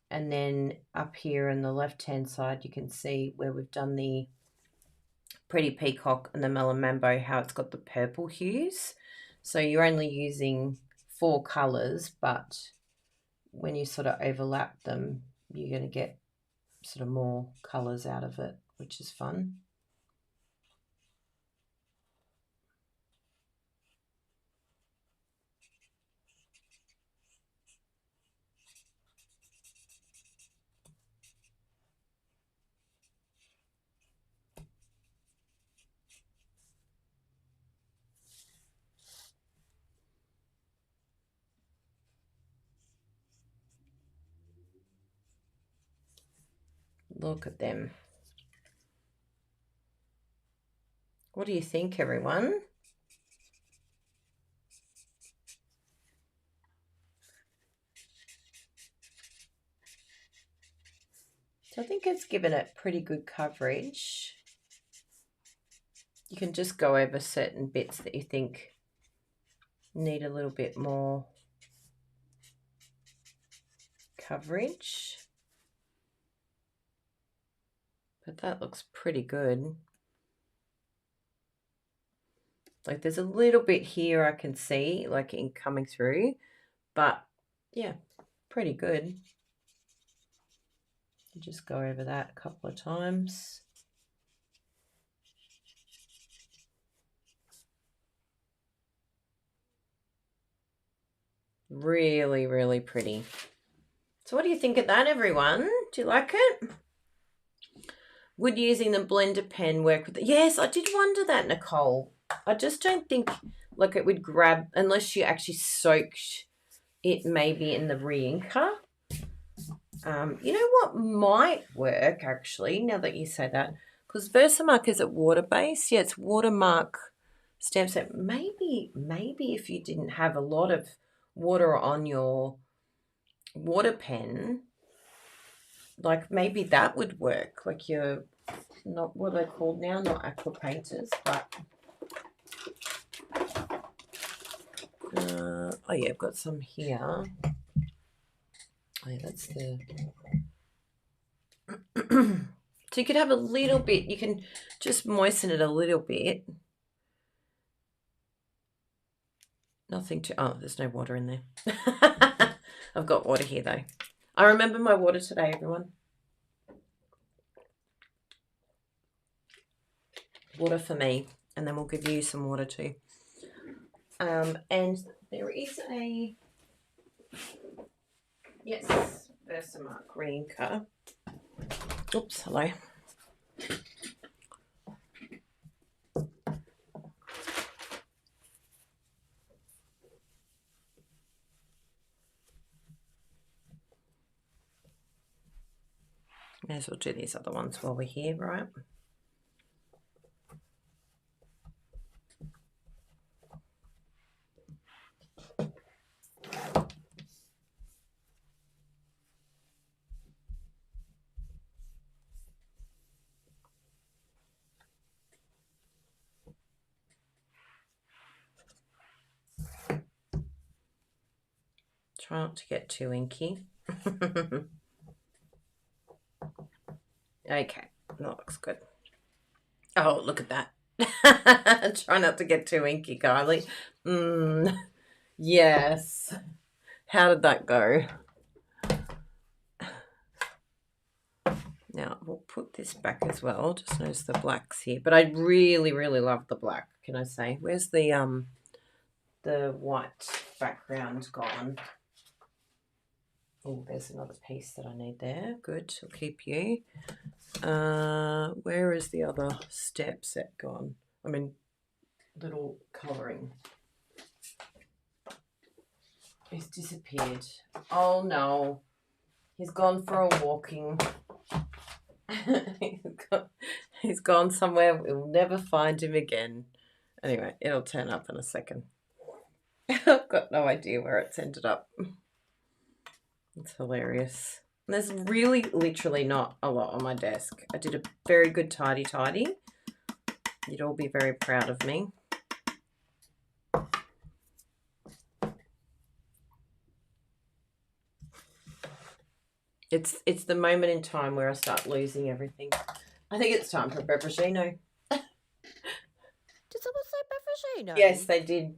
And then up here on the left-hand side, you can see where we've done the Pretty Peacock and the Melon Mambo, how it's got the purple hues. So you're only using 4 colours, but when you sort of overlap them, you're going to get sort of more colours out of it, which is fun. Look at them. What do you think, everyone? So I think it's given it pretty good coverage. You can just go over certain bits that you think need a little bit more coverage. But that looks pretty good. Like there's a little bit here I can see, like ink coming through, but yeah, pretty good. Just go over that a couple of times. Really, really pretty. So what do you think of that, everyone? Do you like it? Would using the blender pen work with it? Yes, I did wonder that, Nicole. I just don't think like it would grab unless you actually soaked it maybe in the re-inker. You know what might work actually, now that you say that, because Versamark is at water-based. Yeah, it's watermark stamp set. Maybe if you didn't have a lot of water on your water pen, like maybe that would work. Like your, not what are they called now, not aqua painters, but oh yeah, I've got some here. Oh yeah, that's the so you could have a little bit, you can just moisten it a little bit. Nothing to, oh, there's no water in there. I've got water here though. I remember my water today, everyone. Water for me, and then we'll give you some water too. And there is a, yes, Versamark re-inker. Oops, hello. May as well do these other ones while we're here, right? Try not to get too inky. Okay, that looks good. Oh, look at that. Try not to get too inky, Kylie. Yes. How did that go? Now, we'll put this back as well. Just notice the blacks here. But I really, really love the black, can I say? Where's the the white background gone. Oh, there's another piece that I need there. Good, I'll keep you. Where is the other step set gone? I mean, little colouring. He's disappeared. Oh no, he's gone for a walking. He's gone somewhere. We'll never find him again. Anyway, it'll turn up in a second. I've got no idea where it's ended up. It's hilarious. There's really literally not a lot on my desk. I did a very good tidy. You'd all be very proud of me. It's the moment in time where I start losing everything. I think it's time for Beveragino. Did someone say Beveragino? Yes, they did.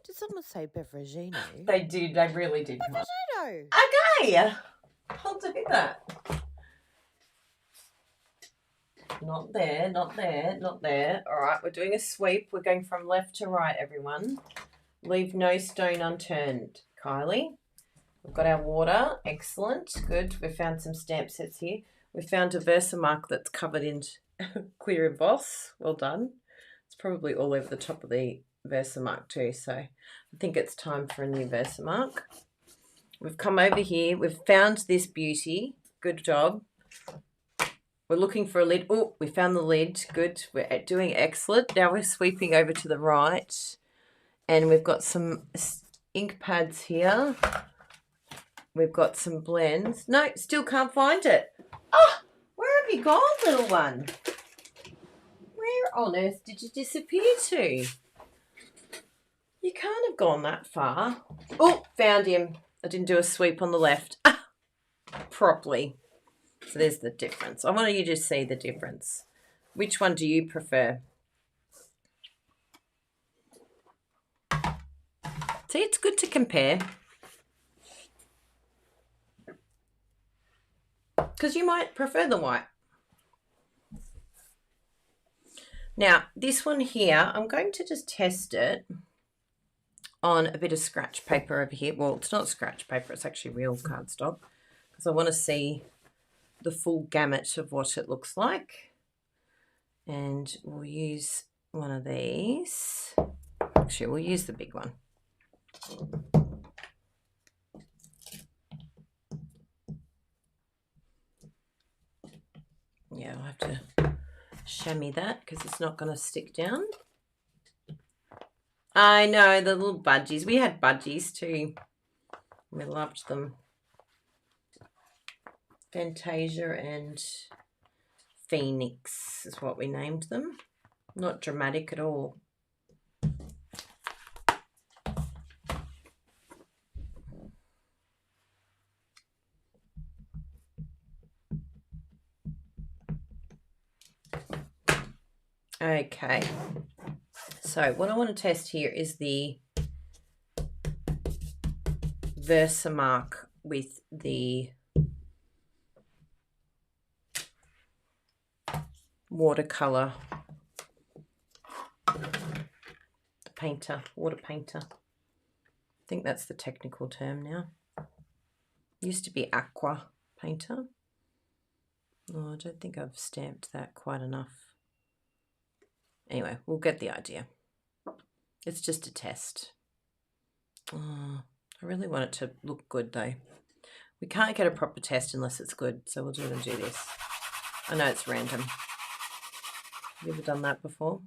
Did someone say Beveragino? They did. They really did. Beveragino. Okay. I'll do that. Not there, not there, not there. All right, we're doing a sweep. We're going from left to right, everyone. Leave no stone unturned, Kylie. We've got our water. Excellent. Good. We found some stamp sets here. We found a Versamark that's covered in clear emboss. Well done. It's probably all over the top of the Versamark too, so I think it's time for a new Versamark. We've come over here. We've found this beauty. Good job. We're looking for a lid. Oh, we found the lid. Good. We're doing excellent. Now we're sweeping over to the right, and we've got some ink pads here. We've got some blends. No, still can't find it. Oh, where have you gone, little one? Where on earth did you disappear to? You can't have gone that far. Oh, found him. I didn't do a sweep on the left properly. So there's the difference. I want you to see the difference. Which one do you prefer? See, it's good to compare. Because you might prefer the white. Now, this one here, I'm going to just test it on a bit of scratch paper over here. Well, it's not scratch paper, it's actually real cardstock. Because I want to see the full gamut of what it looks like. And we'll use one of these. Actually, we'll use the big one. Yeah, I'll have to chamois that because it's not going to stick down. I know, the little budgies. We had budgies too. We loved them. Fantasia and Phoenix is what we named them. Not dramatic at all. Okay, so what I want to test here is the Versamark with the watercolor, the painter, water painter. I think that's the technical term now. Used to be aqua painter. Oh, I don't think I've stamped that quite enough. Anyway, we'll get the idea. It's just a test. Oh, I really want it to look good though. We can't get a proper test unless it's good, so we'll do this. I know it's random. Have you ever done that before?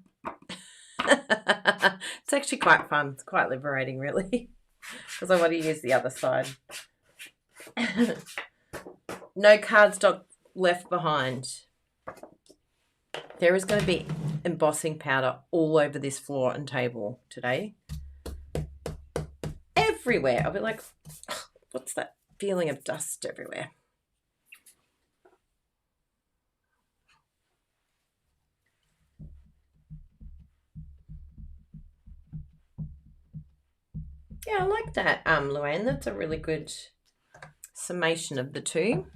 It's actually quite fun. It's quite liberating, really, because I want to use the other side. No cardstock left behind. There is going to be embossing powder all over this floor and table today. Everywhere. I'll be like, what's that feeling of dust everywhere? Yeah, I like that, Luann. That's a really good summation of the two.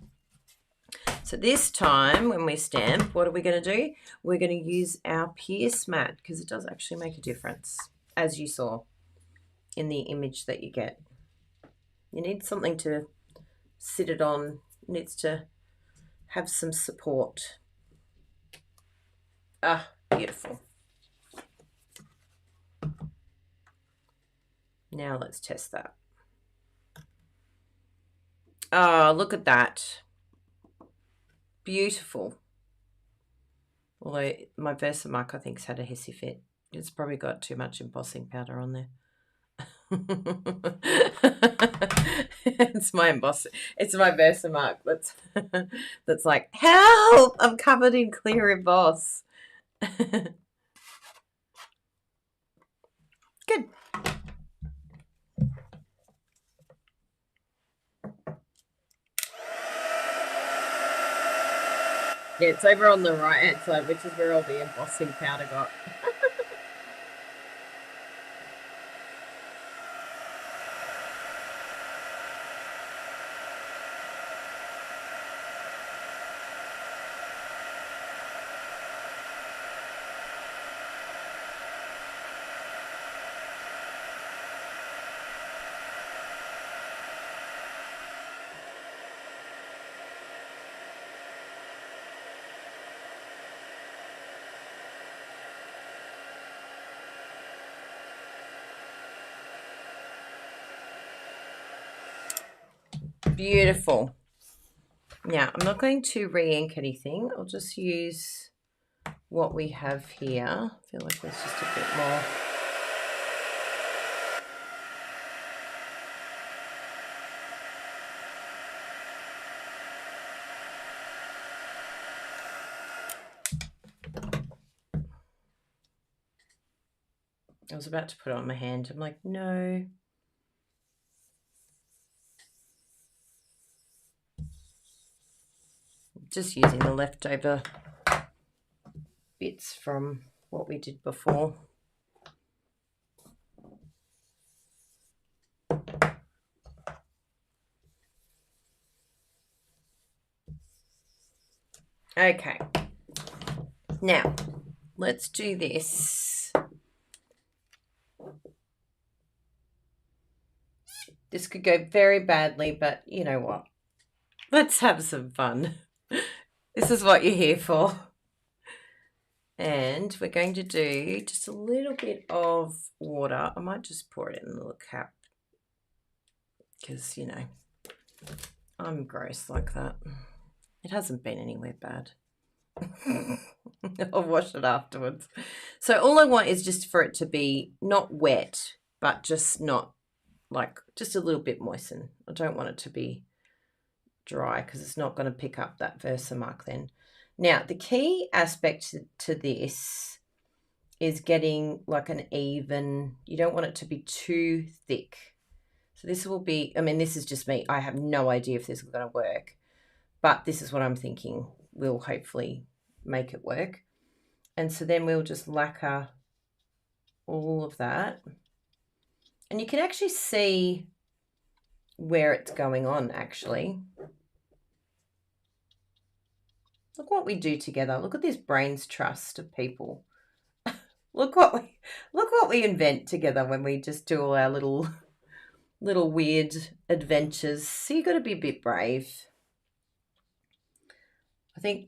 So this time when we stamp, what are we going to do? We're going to use our Pierce mat because it does actually make a difference, as you saw. in the image that you get. You need something to sit it on. It needs to have some support. Ah, beautiful. Now let's test that. Oh, look at that. Beautiful. Although my Versamark, I think, has had a hissy fit. It's probably got too much embossing powder on there. It's my Versamark that's like, help! I'm covered in clear emboss. Good. Yeah, it's over on the right hand side, which is where all the embossing powder got. Beautiful. Now, I'm not going to re-ink anything. I'll just use what we have here. I feel like there's just a bit more. I was about to put it on my hand. I'm like, no. Just using the leftover bits from what we did before. Okay. Now, let's do this. This could go very badly, but you know what? Let's have some fun. This is what you're here for. And we're going to do just a little bit of water. I might just pour it in the little cap because, you know, I'm gross like that. It hasn't been anywhere bad. I'll wash it afterwards. So all I want is just for it to be not wet, but just not like just a little bit moistened. I don't want it to be dry because it's not going to pick up that Versamark then. Now, the key aspect to this is getting like an even, you don't want it to be too thick. So this will be, I mean, this is just me. I have no idea if this is going to work, but this is what I'm thinking will hopefully make it work. And so then we'll just lacquer all of that. And you can actually see where it's going on, actually. Look what we do together. Look at this brains trust of people. Look what we invent together when we just do all our little weird adventures. So you got to be a bit brave. I think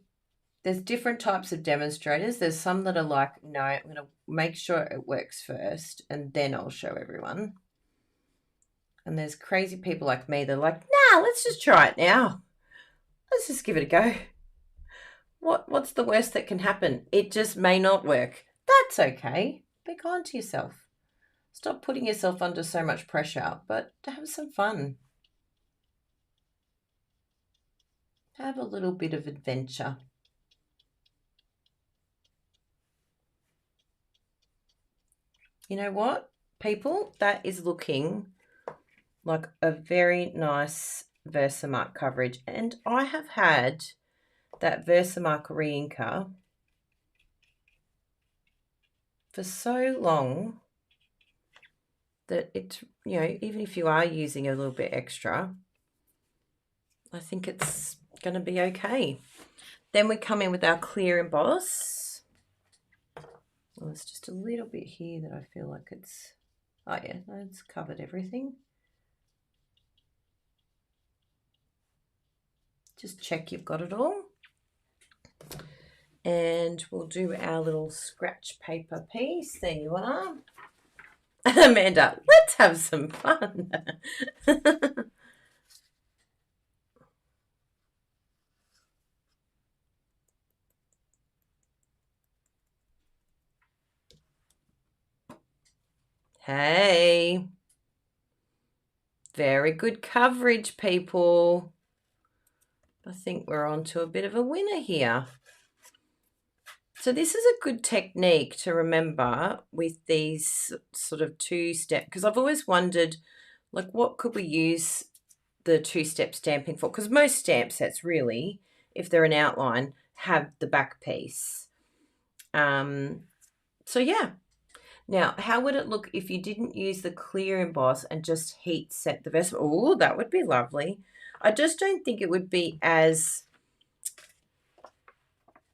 there's different types of demonstrators. There's some that are like, no, I'm going to make sure it works first and then I'll show everyone. And there's crazy people like me that are like, nah, let's just try it now. Let's just give it a go. What's the worst that can happen? It just may not work. That's okay. Be kind to yourself. Stop putting yourself under so much pressure, but have some fun. Have a little bit of adventure. You know what, people? That is looking like a very nice Versamark coverage. And I have had that Versamark re-inker for so long that it's, you know, even if you are using a little bit extra, I think it's going to be okay. Then we come in with our clear emboss. Well, there's just a little bit here that I feel like it's Oh yeah, it's covered everything. Just check you've got it all. And we'll do our little scratch paper piece. There you are. Amanda, let's have some fun. Hey. Very good coverage, people. I think we're on to a bit of a winner here. So this is a good technique to remember with these sort of two-step, because I've always wondered, like, what could we use the two-step stamping for? Because most stamp sets really, if they're an outline, have the back piece. So yeah. Now, how would it look if you didn't use the clear emboss and just heat set the vessel? Oh, that would be lovely. I just don't think it would be as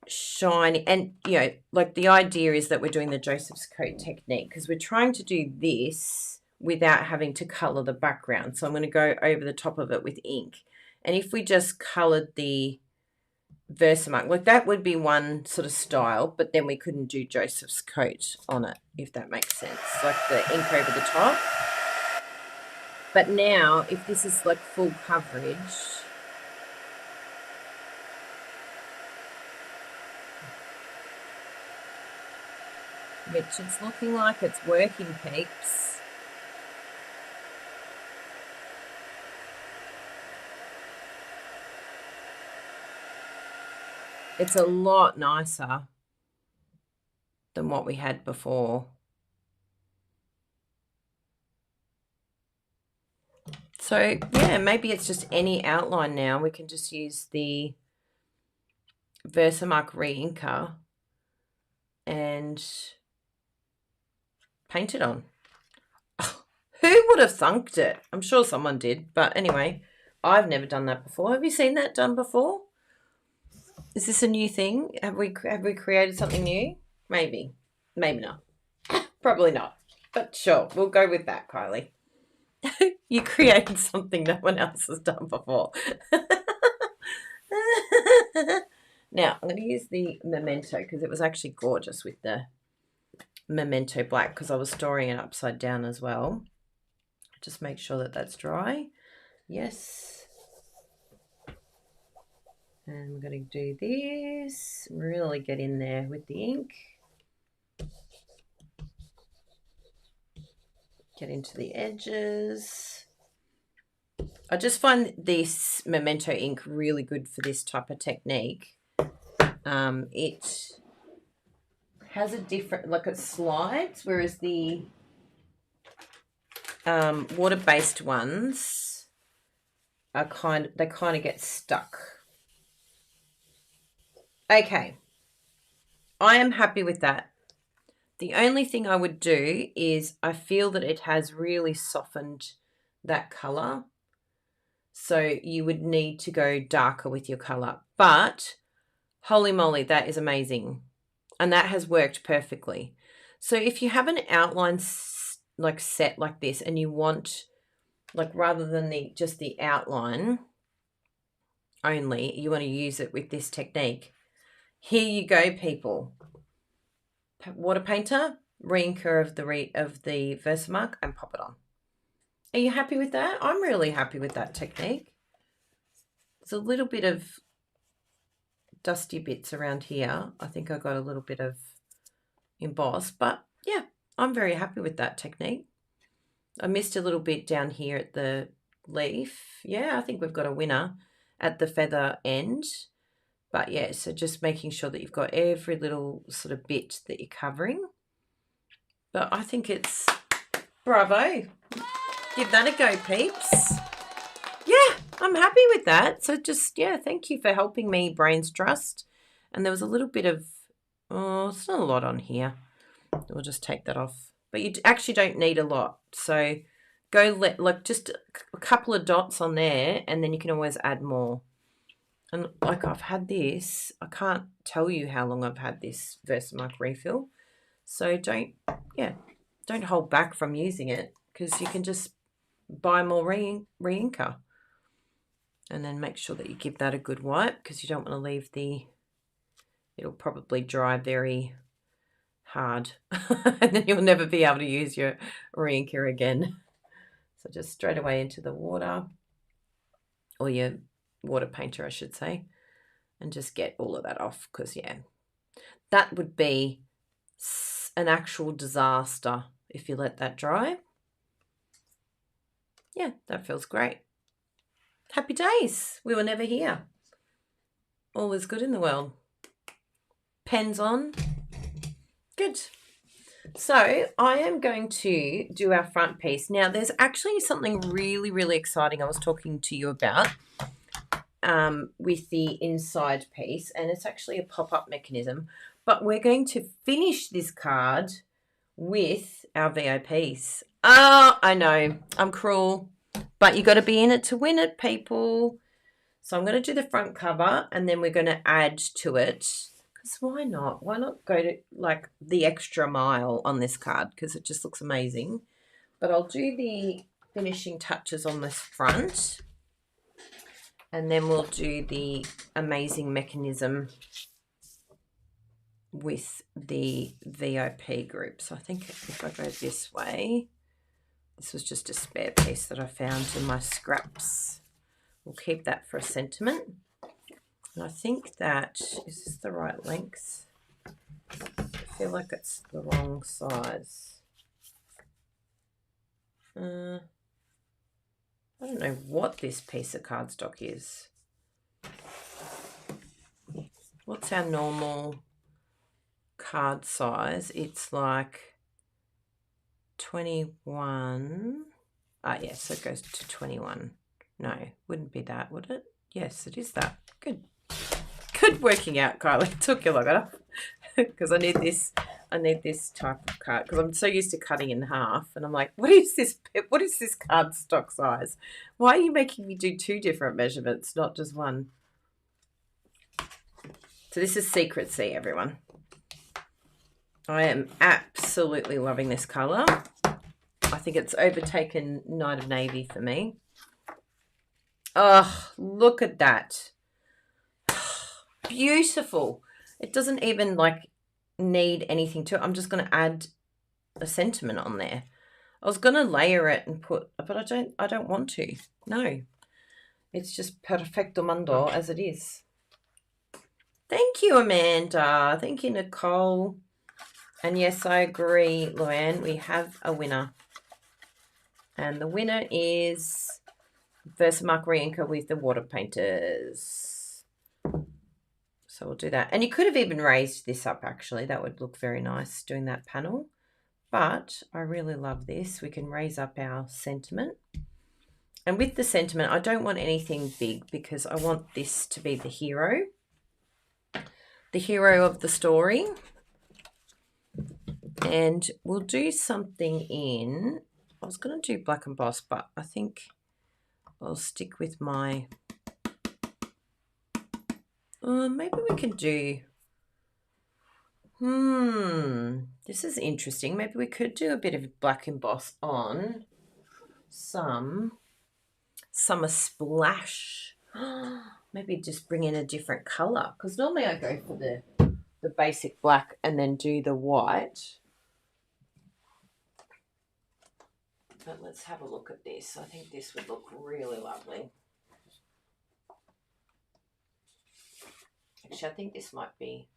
shiny. And, you know, like the idea is that we're doing the Joseph's coat technique because we're trying to do this without having to colour the background. So I'm going to go over the top of it with ink. And if we just coloured the Versamark, like that would be one sort of style, but then we couldn't do Joseph's coat on it, if that makes sense, like the ink over the top. But now, if this is like full coverage, which it's looking like it's working, peeps. It's a lot nicer than what we had before. So, yeah, maybe it's just any outline now. We can just use the Versamark re-inker and paint it on. Who would have thunked it? I'm sure someone did. But anyway, I've never done that before. Have you seen that done before? Is this a new thing? Have we created something new? Maybe. Maybe not. Probably not. But sure, we'll go with that, Kylie. You created something no one else has done before. Now, I'm going to use the Memento because it was actually gorgeous with the Memento black because I was storing it upside down as well. Just make sure that that's dry. Yes. And we're going to do this, really get in there with the ink. Get into the edges. I just find this Memento ink really good for this type of technique. It has a different, like it slides, whereas the water-based ones are they kind of get stuck. Okay, I am happy with that. The only thing I would do is I feel that it has really softened that colour. So you would need to go darker with your colour. But holy moly, that is amazing. And that has worked perfectly. So if you have an outline like set like this and you want, like rather than just the outline only, you want to use it with this technique. Here you go, people. Water painter, re-inker of the Versamark and pop it on. Are you happy with that? I'm really happy with that technique. There's a little bit of dusty bits around here. I think I got a little bit of emboss, but yeah, I'm very happy with that technique. I missed a little bit down here at the leaf. Yeah, I think we've got a winner at the feather end. But yeah, so just making sure that you've got every little sort of bit that you're covering. But I think it's bravo. Give that a go, peeps. Yeah, I'm happy with that. So just, yeah, thank you for helping me, Brains Trust. And there was a little bit of, oh, it's not a lot on here. We'll just take that off. But you actually don't need a lot. So go like just a couple of dots on there and then you can always add more. And like I've had this, I can't tell you how long I've had this Versamark refill. So don't don't hold back from using it, because you can just buy more re-inker. And then make sure that you give that a good wipe, because you don't want to leave it'll probably dry very hard and then you'll never be able to use your re-inker again. So just straight away into the water, or your water painter I should say, and just get all of that off, because yeah, that would be an actual disaster if you let that dry. Yeah, that feels great. Happy days. We were never here. All is good in the world. Pens on. Good. So I am going to do our front piece. Now there's actually something really, really exciting I was talking to you about with the inside piece, and it's actually a pop-up mechanism, but we're going to finish this card with our VO piece. Oh, I know, I'm cruel, but you got to be in it to win it, people. So I'm going to do the front cover, and then we're going to add to it. Because why not? Why not go to like the extra mile on this card? Because it just looks amazing. But I'll do the finishing touches on this front, and then we'll do the amazing mechanism with the VOP group. So I think if I go this way, this was just a spare piece that I found in my scraps. We'll keep that for a sentiment. And I think that, is this the right length? I feel like it's the wrong size. I don't know what this piece of cardstock is. What's our normal card size? It's like 21. Yes, so it goes to 21. No, wouldn't be that, would it? Yes, it is that. Good. Good working out, Kylie. It took you long enough because I need this type of card, because I'm so used to cutting in half, and I'm like, what is this cardstock size? Why are you making me do two different measurements, not just one? So this is Secret Sea, everyone. I am absolutely loving this color. I think it's overtaken Night of Navy for me. Oh, look at that. Beautiful. It doesn't even like need anything to it. I'm just going to add a sentiment on there. I was going to layer it and put, but I don't want to. No. It's just perfecto mundo as it is. Thank you, Amanda. Thank you, Nicole. And yes, I agree, Luann. We have a winner. And the winner is Versamark re-inker with the water painters. So we'll do that. And you could have even raised this up, actually. That would look very nice doing that panel. But I really love this. We can raise up our sentiment. And with the sentiment, I don't want anything big because I want this to be the hero of the story. And we'll do something in, I was going to do Black Emboss, but I think I'll stick with my, maybe we can do, this is interesting. Maybe we could do a bit of Black Emboss on some Summer Splash. Maybe just bring in a different color, because normally I go for the basic black and then do the white. But let's have a look at this. I think this would look really lovely. Actually, I think this might be,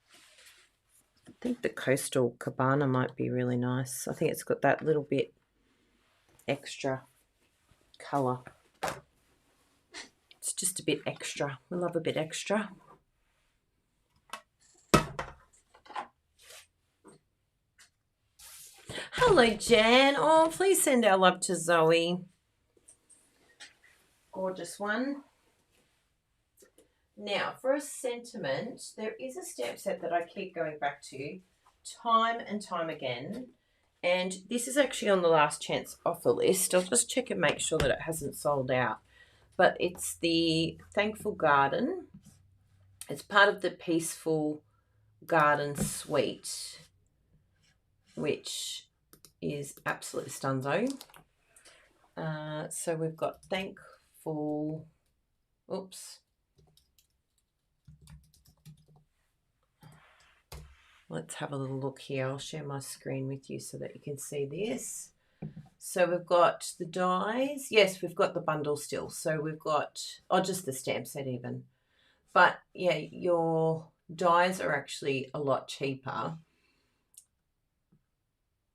I think the Coastal Cabana might be really nice. I think it's got that little bit extra colour. It's just a bit extra. We love a bit extra. Hello, Jan. Oh, please send our love to Zoe. Gorgeous one. Now, for a sentiment, there is a stamp set that I keep going back to time and time again. And this is actually on the last chance offer list. I'll just check and make sure that it hasn't sold out. But it's the Thankful Garden. It's part of the Peaceful Garden Suite, which is absolutely stunzo. So we've got thankful. Oops. Let's have a little look here. I'll share my screen with you so that you can see this. So we've got the dies. Yes, we've got the bundle still. So we've got, just the stamp set even. But yeah, your dies are actually a lot cheaper.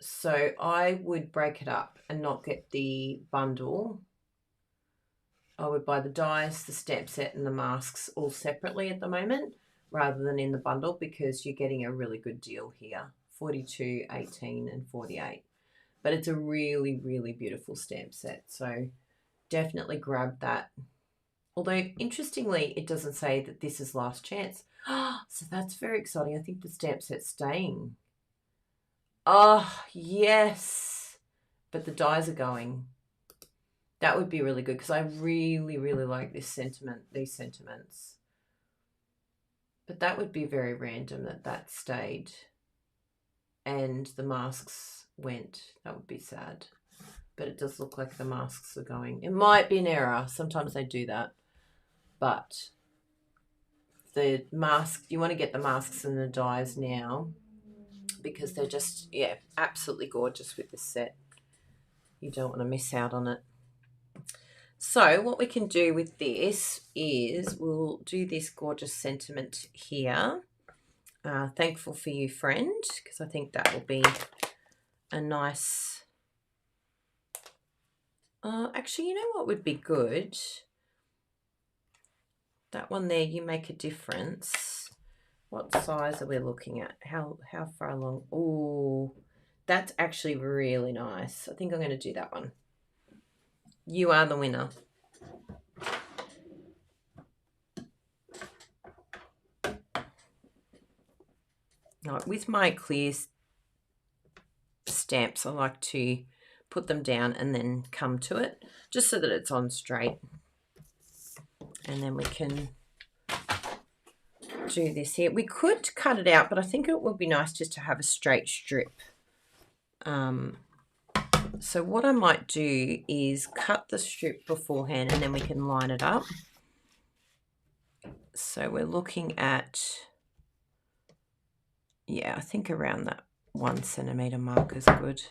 So I would break it up and not get the bundle. I would buy the dies, the stamp set, and the masks all separately at the moment, rather than in the bundle, because you're getting a really good deal here. 42, 18, and 48. But it's a really, really beautiful stamp set. So definitely grab that. Although, interestingly, it doesn't say that this is last chance. So that's very exciting. I think the stamp set's staying. Oh, yes. But the dies are going. That would be really good, because I really, really like this sentiment, these sentiments. But that would be very random that stayed and the masks went. That would be sad. But it does look like the masks are going. It might be an error. Sometimes they do that. But the mask, you want to get the masks and the dies now, because they're just, yeah, absolutely gorgeous with this set. You don't want to miss out on it. So what we can do with this is we'll do this gorgeous sentiment here. Thankful for you, friend, because I think that will be a nice... actually, you know what would be good? That one there, you make a difference. What size are we looking at? How far along? Oh, that's actually really nice. I think I'm going to do that one. You are the winner. Now, with my clear stamps, I like to put them down and then come to it, just so that it's on straight. And then we can do this here. We could cut it out, but I think it would be nice just to have a straight strip. So what I might do is cut the strip beforehand, and then we can line it up. So we're looking at, yeah, I think around that 1 centimetre mark is good.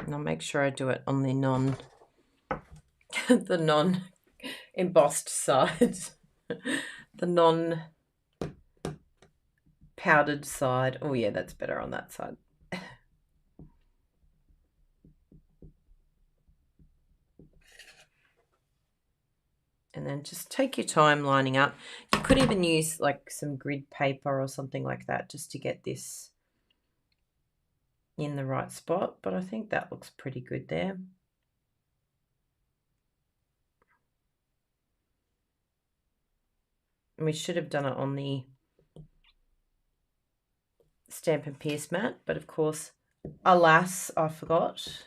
And I'll make sure I do it on the the non embossed side, the non powdered side. Oh yeah, that's better on that side. And then just take your time lining up. You could even use like some grid paper or something like that just to get this in the right spot, but I think that looks pretty good there. And we should have done it on the Stampin' Pierce mat, but of course, alas, I forgot.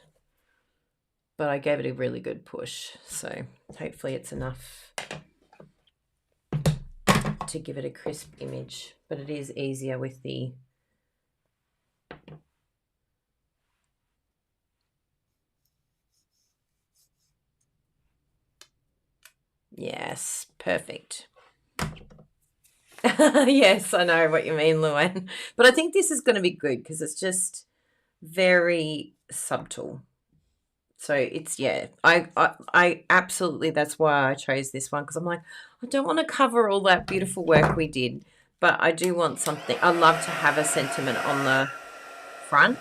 But I gave it a really good push, so hopefully it's enough to give it a crisp image. But it is easier with the yes, perfect. Yes, I know what you mean, Luann. But I think this is going to be good because it's just very subtle. So it's, yeah, I absolutely, that's why I chose this one, because I'm like, I don't want to cover all that beautiful work we did, but I do want something. I love to have a sentiment on the front.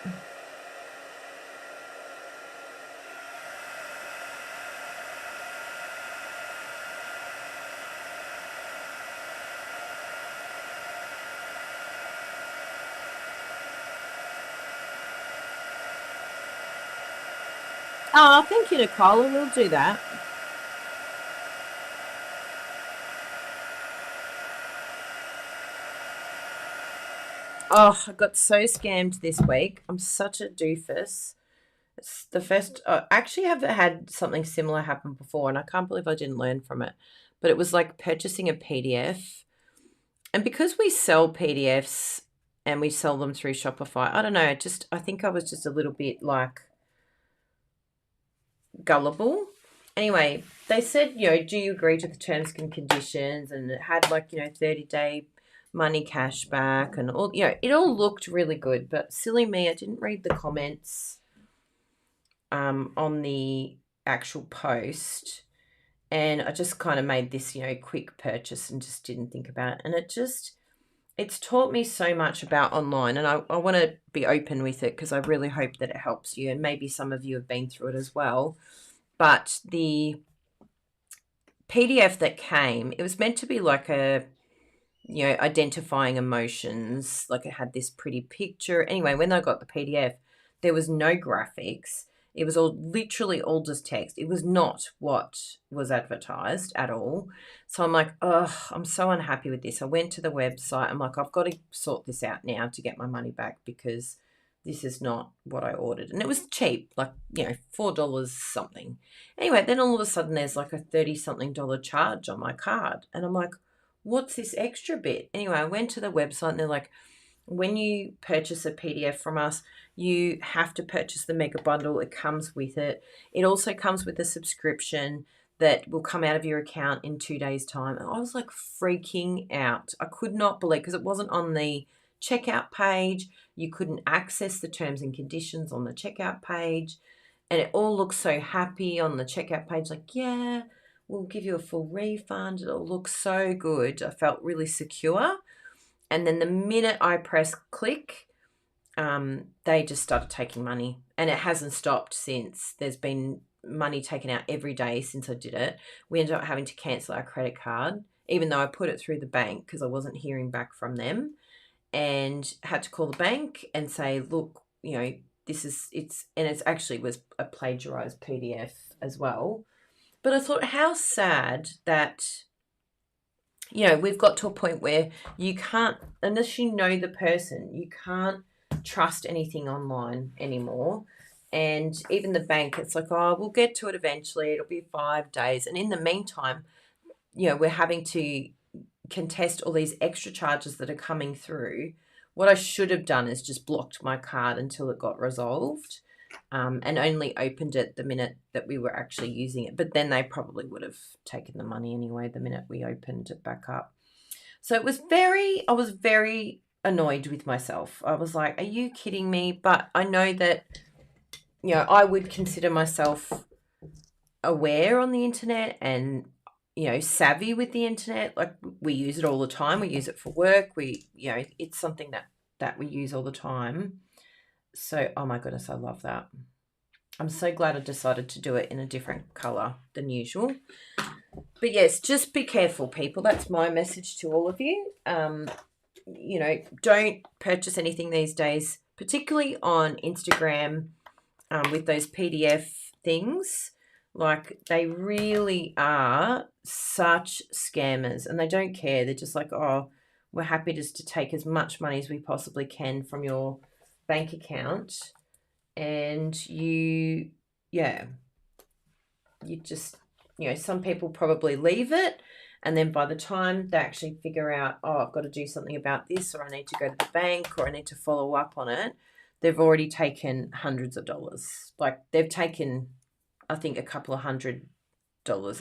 Oh, thank you, Nicola. We'll do that. Oh, I got so scammed this week. I'm such a doofus. It's the first. I actually have had something similar happen before, and I can't believe I didn't learn from it. But it was like purchasing a PDF, and because we sell PDFs and we sell them through Shopify, I don't know. I think I was just a little bit like gullible. Anyway, they said, do you agree to the terms and conditions? And it had 30-day money cash back and all, it all looked really good. But silly me, I didn't read the comments on the actual post. And I just kind of made this, quick purchase and just didn't think about it. And it's taught me so much about online. And I want to be open with it because I really hope that it helps you. And maybe some of you have been through it as well. But the PDF that came, it was meant to be like identifying emotions. Like it had this pretty picture. Anyway, when I got the PDF, there was no graphics. It was literally all just text. It was not what was advertised at all. So I'm like, I'm so unhappy with this. I went to the website. I'm like, I've got to sort this out now to get my money back because this is not what I ordered. And it was cheap, like, $4 something. Anyway, then all of a sudden there's like a $30-something charge on my card. And I'm like, what's this extra bit? Anyway, I went to the website and they're like, when you purchase a PDF from us, you have to purchase the mega bundle. It comes with it. It also comes with a subscription that will come out of your account in 2 days' time. And I was like freaking out. I could not believe, because it wasn't on the checkout page. You couldn't access the terms and conditions on the checkout page. And it all looked so happy on the checkout page, like, yeah, we'll give you a full refund. It all looks so good. I felt really secure. And then the minute I press click, they just started taking money. And it hasn't stopped since. There's been money taken out every day since I did it. We ended up having to cancel our credit card, even though I put it through the bank because I wasn't hearing back from them, and had to call the bank and say, look, it's actually was a plagiarized PDF as well. But I thought, how sad that, we've got to a point where you can't, unless you know the person, you can't trust anything online anymore. And even the bank, it's like, oh, we'll get to it eventually. It'll be 5 days. And in the meantime, we're having to contest all these extra charges that are coming through. What I should have done is just blocked my card until it got resolved, and only opened it the minute that we were actually using it. But then they probably would have taken the money anyway the minute we opened it back up. So I was very annoyed with myself. I was like, are you kidding me? But I know that, I would consider myself aware on the internet and, savvy with the internet. Like, we use it all the time. We use it for work. It's something that we use all the time. So, oh my goodness, I love that. I'm so glad I decided to do it in a different colour than usual. But yes, just be careful, people. That's my message to all of you. Don't purchase anything these days, particularly on Instagram, with those PDF things. Like, they really are such scammers, and they don't care. They're just like, oh, we're happy just to take as much money as we possibly can from your bank account. And some people probably leave it, and then by the time they actually figure out, oh, I've got to do something about this, or I need to go to the bank, or I need to follow up on it, they've already taken hundreds of dollars. Like, they've taken, I think, a couple of $100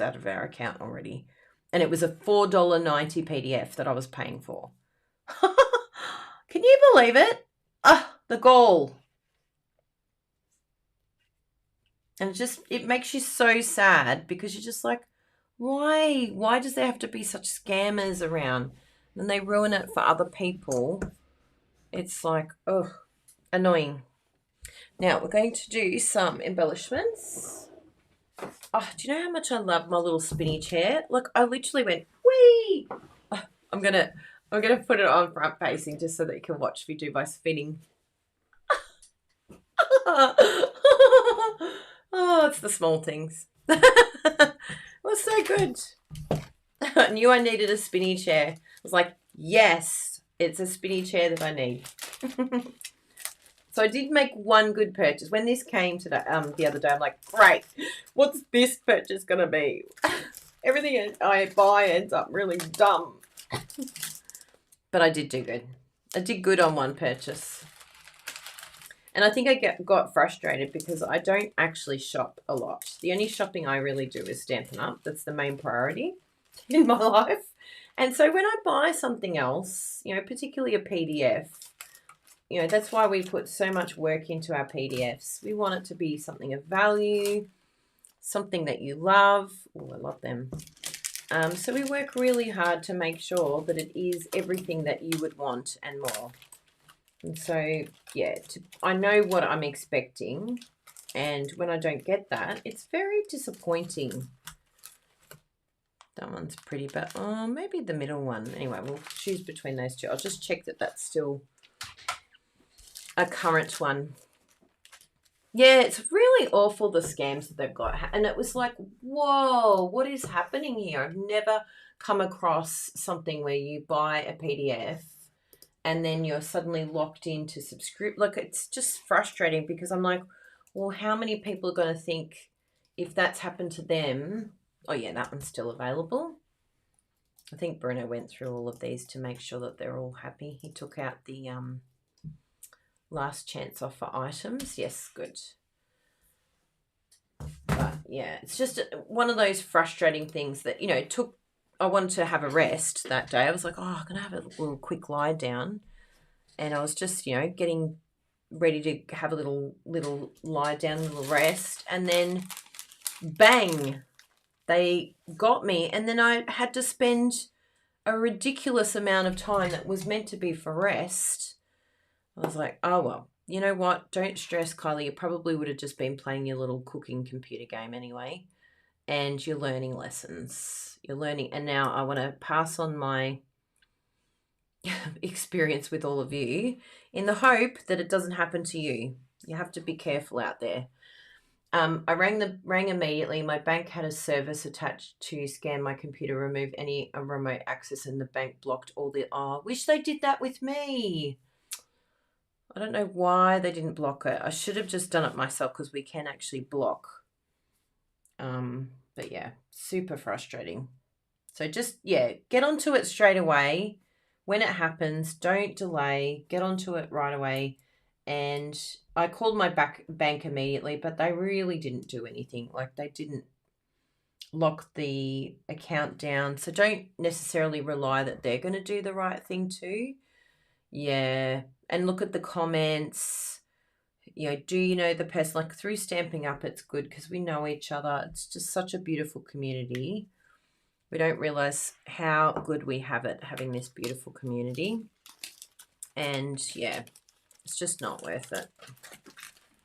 out of our account already. And it was a $4.90 PDF that I was paying for. Can you believe it? The gall. And it makes you so sad, because you're just like, why? Why does there have to be such scammers around? And they ruin it for other people. It's like, annoying. Now we're going to do some embellishments. Oh, do you know how much I love my little spinny chair? Look, I literally went, whee! I'm gonna put it on front facing just so that you can watch me do my spinning. Oh, it's the small things. It was so good. I knew I needed a spinny chair. I was like, yes, It's a spinny chair that I need. So I did make one good purchase. When this came today, the other day, I'm like, great, what's this purchase going to be? Everything I buy ends up really dumb. But I did do good. I did good on one purchase. And I think I got frustrated because I don't actually shop a lot. The only shopping I really do is Stampin' Up. That's the main priority in my life. And so when I buy something else, you know, particularly a PDF, you know, that's why we put so much work into our PDFs. We want it to be something of value, something that you love. Oh, I love them. So we work really hard to make sure that it is everything that you would want and more. And so, yeah, I know what I'm expecting. And when I don't get that, it's very disappointing. That one's pretty, but maybe the middle one. Anyway, we'll choose between those two. I'll just check that that's still a current one. Yeah, it's really awful, the scams that they've got. And it was like, whoa, what is happening here? I've never come across something where you buy a PDF and then you're suddenly locked into subscription. Like, it's just frustrating because I'm like, well, how many people are going to think if that's happened to them? Oh, yeah, that one's still available. I think Bruno went through all of these to make sure that they're all happy. He took out the last chance offer items. Yes, good. But, yeah, it's just one of those frustrating things that, you know, I wanted to have a rest that day. I was like, oh, I'm going to have a little quick lie down. And I was just, you know, getting ready to have a little lie down, a little rest. And then, bang, they got me. And then I had to spend a ridiculous amount of time that was meant to be for rest. I was like, oh, well, you know what? Don't stress, Kylie. You probably would have just been playing your little cooking computer game anyway. And you're learning lessons. You're learning. And now I want to pass on my experience with all of you in the hope that it doesn't happen to you. You have to be careful out there. I rang immediately. My bank had a service attached to scan my computer, remove any remote access, and the bank blocked all the... Oh, wish they did that with me. I don't know why they didn't block it. I should have just done it myself because we can actually block. But yeah, super frustrating. So just, yeah, get onto it straight away. When it happens, don't delay. Get onto it right away. And I called my bank immediately, but they really didn't do anything. Like, they didn't lock the account down. So don't necessarily rely that they're going to do the right thing too. Yeah. And look at the comments. You know, do you know the person? Like, through Stamping Up, it's good because we know each other. It's just such a beautiful community. We don't realize how good we have it, having this beautiful community. And, yeah, it's just not worth it.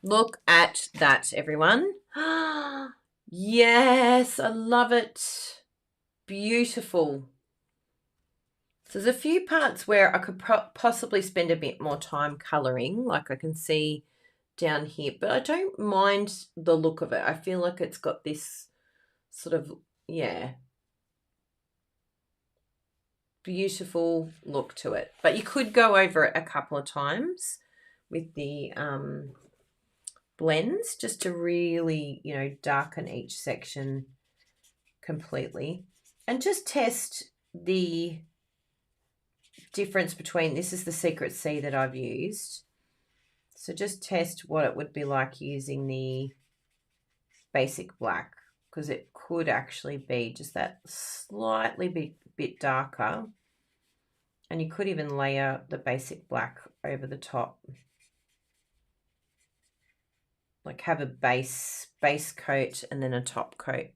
Look at that, everyone. Yes, I love it. Beautiful. So there's a few parts where I could possibly spend a bit more time colouring, like I can see down here. But I don't mind the look of it. I feel like it's got this sort of, yeah, beautiful look to it. But you could go over it a couple of times with the blends just to really, you know, darken each section completely. And just test the difference between, this is the Secret C that I've used. So just test what it would be like using the basic black, because it could actually be just that slightly bit darker. And you could even layer the basic black over the top. Like, have a base coat and then a top coat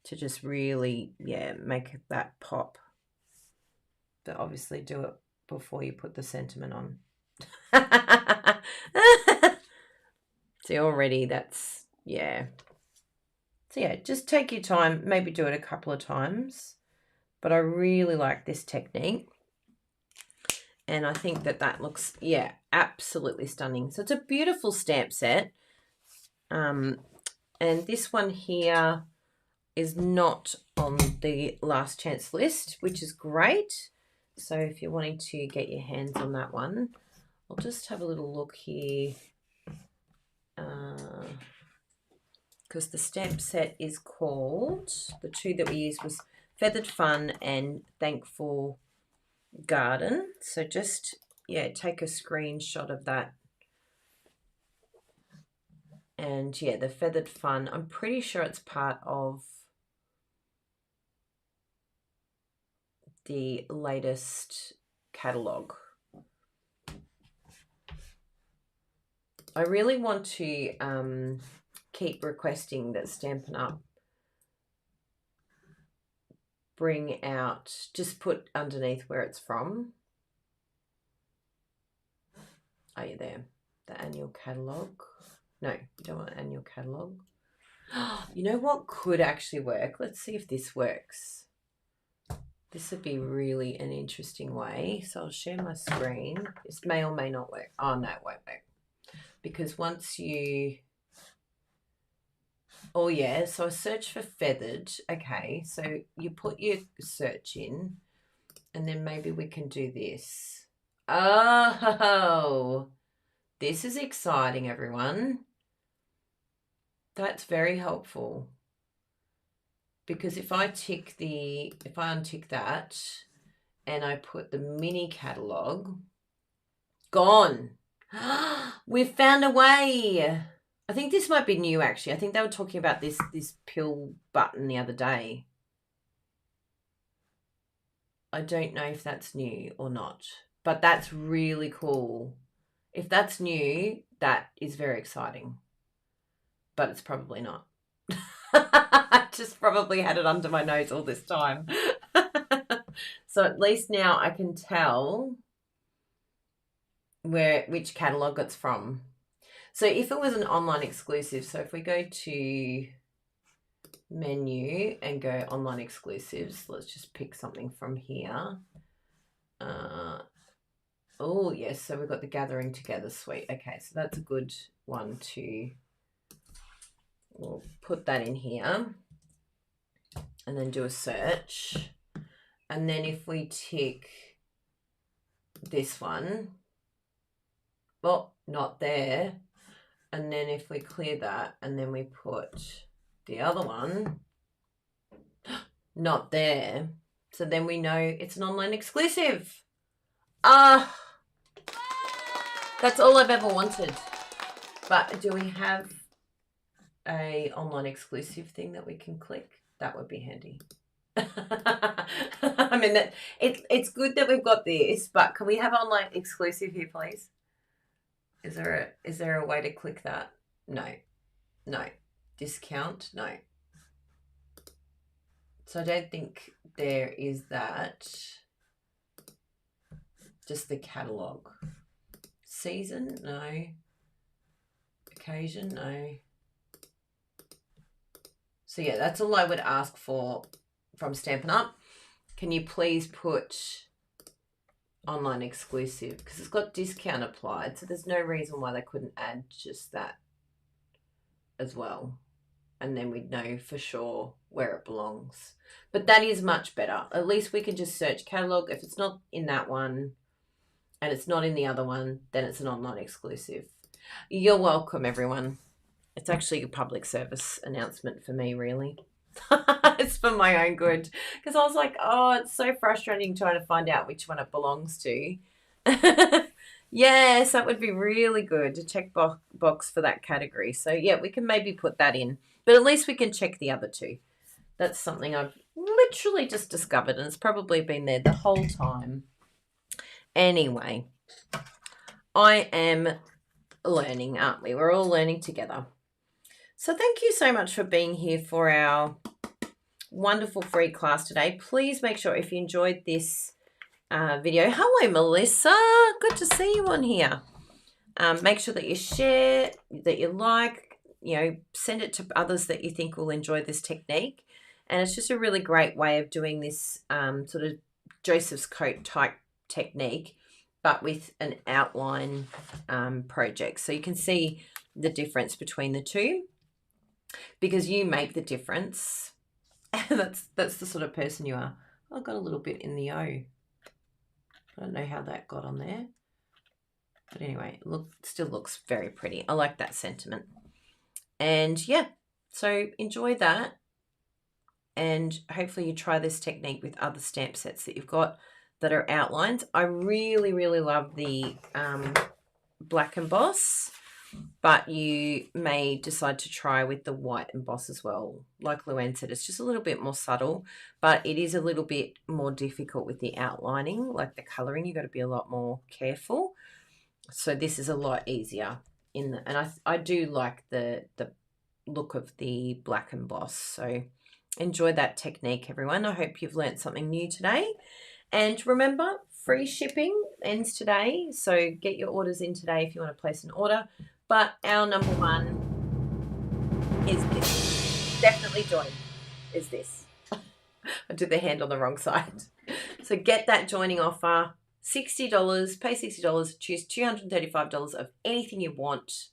to just really, yeah, make that pop. But obviously do it before you put the sentiment on. See, already that's, yeah. So yeah, just take your time, maybe do it a couple of times. But I really like this technique. And I think that looks, yeah, absolutely stunning. So it's a beautiful stamp set. And this one here is not on the last chance list, which is great. So if you're wanting to get your hands on that one, I'll just have a little look here. Because the stamp set is called, the two that we used was Feathered Fun and Thankful Garden. So just, yeah, take a screenshot of that. And yeah, the Feathered Fun, I'm pretty sure it's part of the latest catalogue. I really want to keep requesting that Stampin' Up! Bring out, just put underneath where it's from. Are you there? The annual catalogue. No, you don't want annual catalogue. You know what could actually work? Let's see if this works. This would be really an interesting way. So I'll share my screen. This may or may not work. Oh, no, it won't work. Because once you... Oh, yeah. So I search for feathered. Okay. So you put your search in. And then maybe we can do this. Oh, this is exciting, everyone. That's very helpful. Because if I untick that and I put the mini catalogue, gone. We've found a way. I think this might be new, actually. I think they were talking about this pill button the other day. I don't know if that's new or not, but that's really cool. If that's new, that is very exciting, but it's probably not. I just probably had it under my nose all this time. So at least now I can tell which catalogue it's from. So if it was an online exclusive, so if we go to menu and go online exclusives, let's just pick something from here. Oh yes, so we've got the Gathering Together suite. Okay, so that's a good one to, we'll put that in here and then do a search. And then if we tick this one, well, not there. And then if we clear that and then we put the other one, not there. So then we know it's an online exclusive. That's all I've ever wanted. But do we have a online exclusive thing that we can click? That would be handy. I mean, that it's good that we've got this, but can we have online exclusive here, please? Is there a way to click that? No. Discount? No. So I don't think there is that. Just the catalogue. Season? No. Occasion? No. So yeah, that's all I would ask for from Stampin' Up. Can you please put online exclusive? Because it's got discount applied, so there's no reason why they couldn't add just that as well. And then we'd know for sure where it belongs. But that is much better. At least we can just search catalogue. If it's not in that one and it's not in the other one, then it's an online exclusive. You're welcome, everyone. It's actually a public service announcement for me, really. It's for my own good. Because I was like, oh, it's so frustrating trying to find out which one it belongs to. Yes, that would be really good to check box for that category. So, yeah, we can maybe put that in. But at least we can check the other two. That's something I've literally just discovered, and it's probably been there the whole time. Anyway, I am learning, aren't we? We're all learning together. So thank you so much for being here for our wonderful free class today. Please make sure if you enjoyed this video. Hello, Melissa. Good to see you on here. Make sure that you share, that you like, send it to others that you think will enjoy this technique. And it's just a really great way of doing this sort of Joseph's Coat type technique, but with an outline project. So you can see the difference between the two because you make the difference. That's the sort of person you are. I got a little bit in the O. I don't know how that got on there. But anyway, still looks very pretty. I like that sentiment. And yeah, so enjoy that. And hopefully you try this technique with other stamp sets that you've got that are outlined. I really, really love the black emboss, but you may decide to try with the white emboss as well. Like Luann said, it's just a little bit more subtle, but it is a little bit more difficult with the outlining, like the colouring. You've got to be a lot more careful. So this is a lot easier and I do like the look of the black emboss. So enjoy that technique, everyone. I hope you've learnt something new today. And remember, free shipping ends today. So get your orders in today if you want to place an order. But our number one is this. Definitely join is this. I did the hand on the wrong side. So get that joining offer. $60, pay $60, choose $235 of anything you want.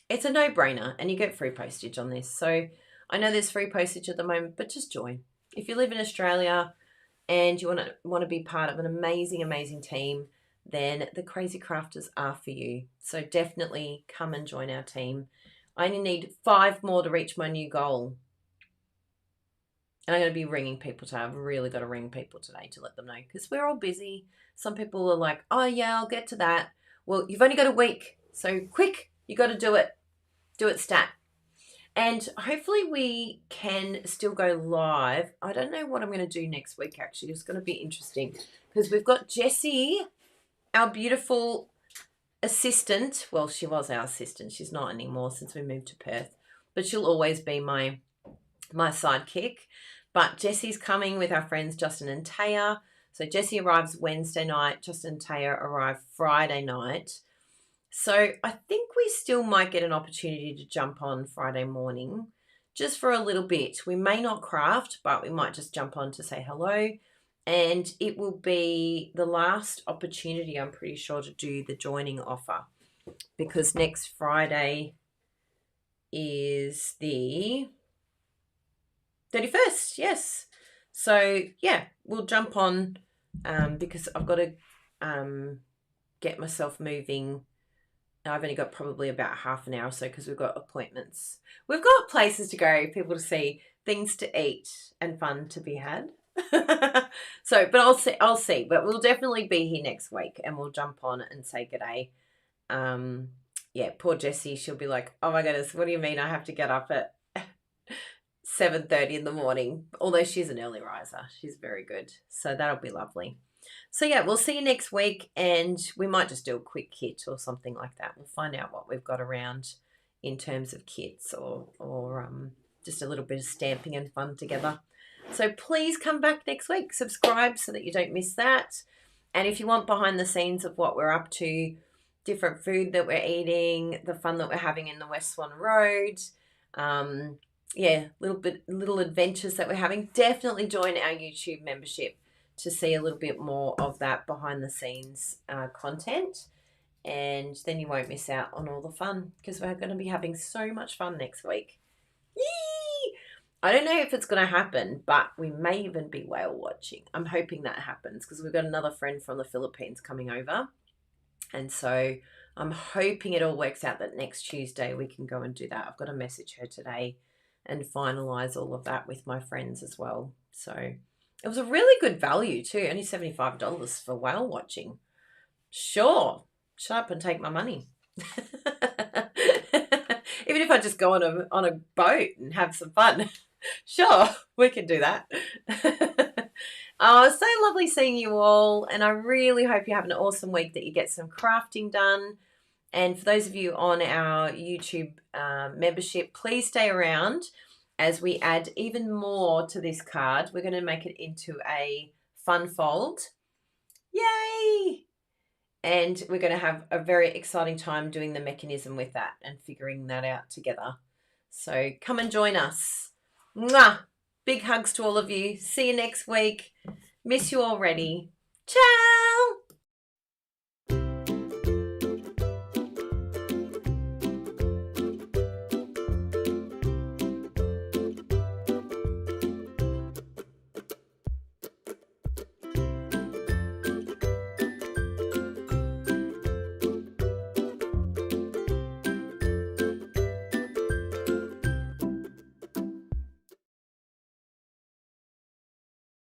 It's a no-brainer, and you get free postage on this. So I know there's free postage at the moment, but just join. If you live in Australia and you want to be part of an amazing, amazing team, then the Crazy Crafters are for you. So definitely come and join our team. I only need 5 more to reach my new goal. And I'm going to be ringing people today. I've really got to ring people today to let them know because we're all busy. Some people are like, oh, yeah, I'll get to that. Well, you've only got a week. So quick, you got to do it. Do it stat. And hopefully we can still go live. I don't know what I'm going to do next week, actually. It's going to be interesting because we've got Jessie, our beautiful assistant. Well, she was our assistant. She's not anymore since we moved to Perth. But she'll always be my sidekick. But Jessie's coming with our friends Justin and Taya. So Jessie arrives Wednesday night. Justin and Taya arrive Friday night. So I think we still might get an opportunity to jump on Friday morning just for a little bit. We may not craft, but we might just jump on to say hello. And it will be the last opportunity, I'm pretty sure, to do the joining offer because next Friday is the 31st, yes. So, yeah, we'll jump on because I've got to get myself moving. I've only got probably about half an hour or so because we've got appointments. We've got places to go, people to see, things to eat and fun to be had. So, but I'll see. But we'll definitely be here next week and we'll jump on and say g'day. Yeah, poor Jessie, she'll be like, oh my goodness, what do you mean I have to get up at 7:30 in the morning? Although she's an early riser. She's very good. So that'll be lovely. So yeah, we'll see you next week and we might just do a quick kit or something like that. We'll find out what we've got around in terms of kits or just a little bit of stamping and fun together. So please come back next week. Subscribe so that you don't miss that. And if you want behind the scenes of what we're up to, different food that we're eating, the fun that we're having in the West Swan Road, yeah, little adventures that we're having, definitely join our YouTube membership to see a little bit more of that behind the scenes content. And then you won't miss out on all the fun because we're going to be having so much fun next week. Yee! I don't know if it's going to happen, but we may even be whale watching. I'm hoping that happens because we've got another friend from the Philippines coming over. And so I'm hoping it all works out that next Tuesday we can go and do that. I've got to message her today and finalise all of that with my friends as well. So it was a really good value too, only $75 for whale watching. Sure, shut up and take my money. Even if I just go on a boat and have some fun. Sure, we can do that. Oh, it's so lovely seeing you all, and I really hope you have an awesome week, that you get some crafting done. And for those of you on our YouTube membership, please stay around as we add even more to this card. We're going to make it into a fun fold. Yay! And we're going to have a very exciting time doing the mechanism with that and figuring that out together. So come and join us. Mwah! Big hugs to all of you. See you next week. Miss you already. Ciao!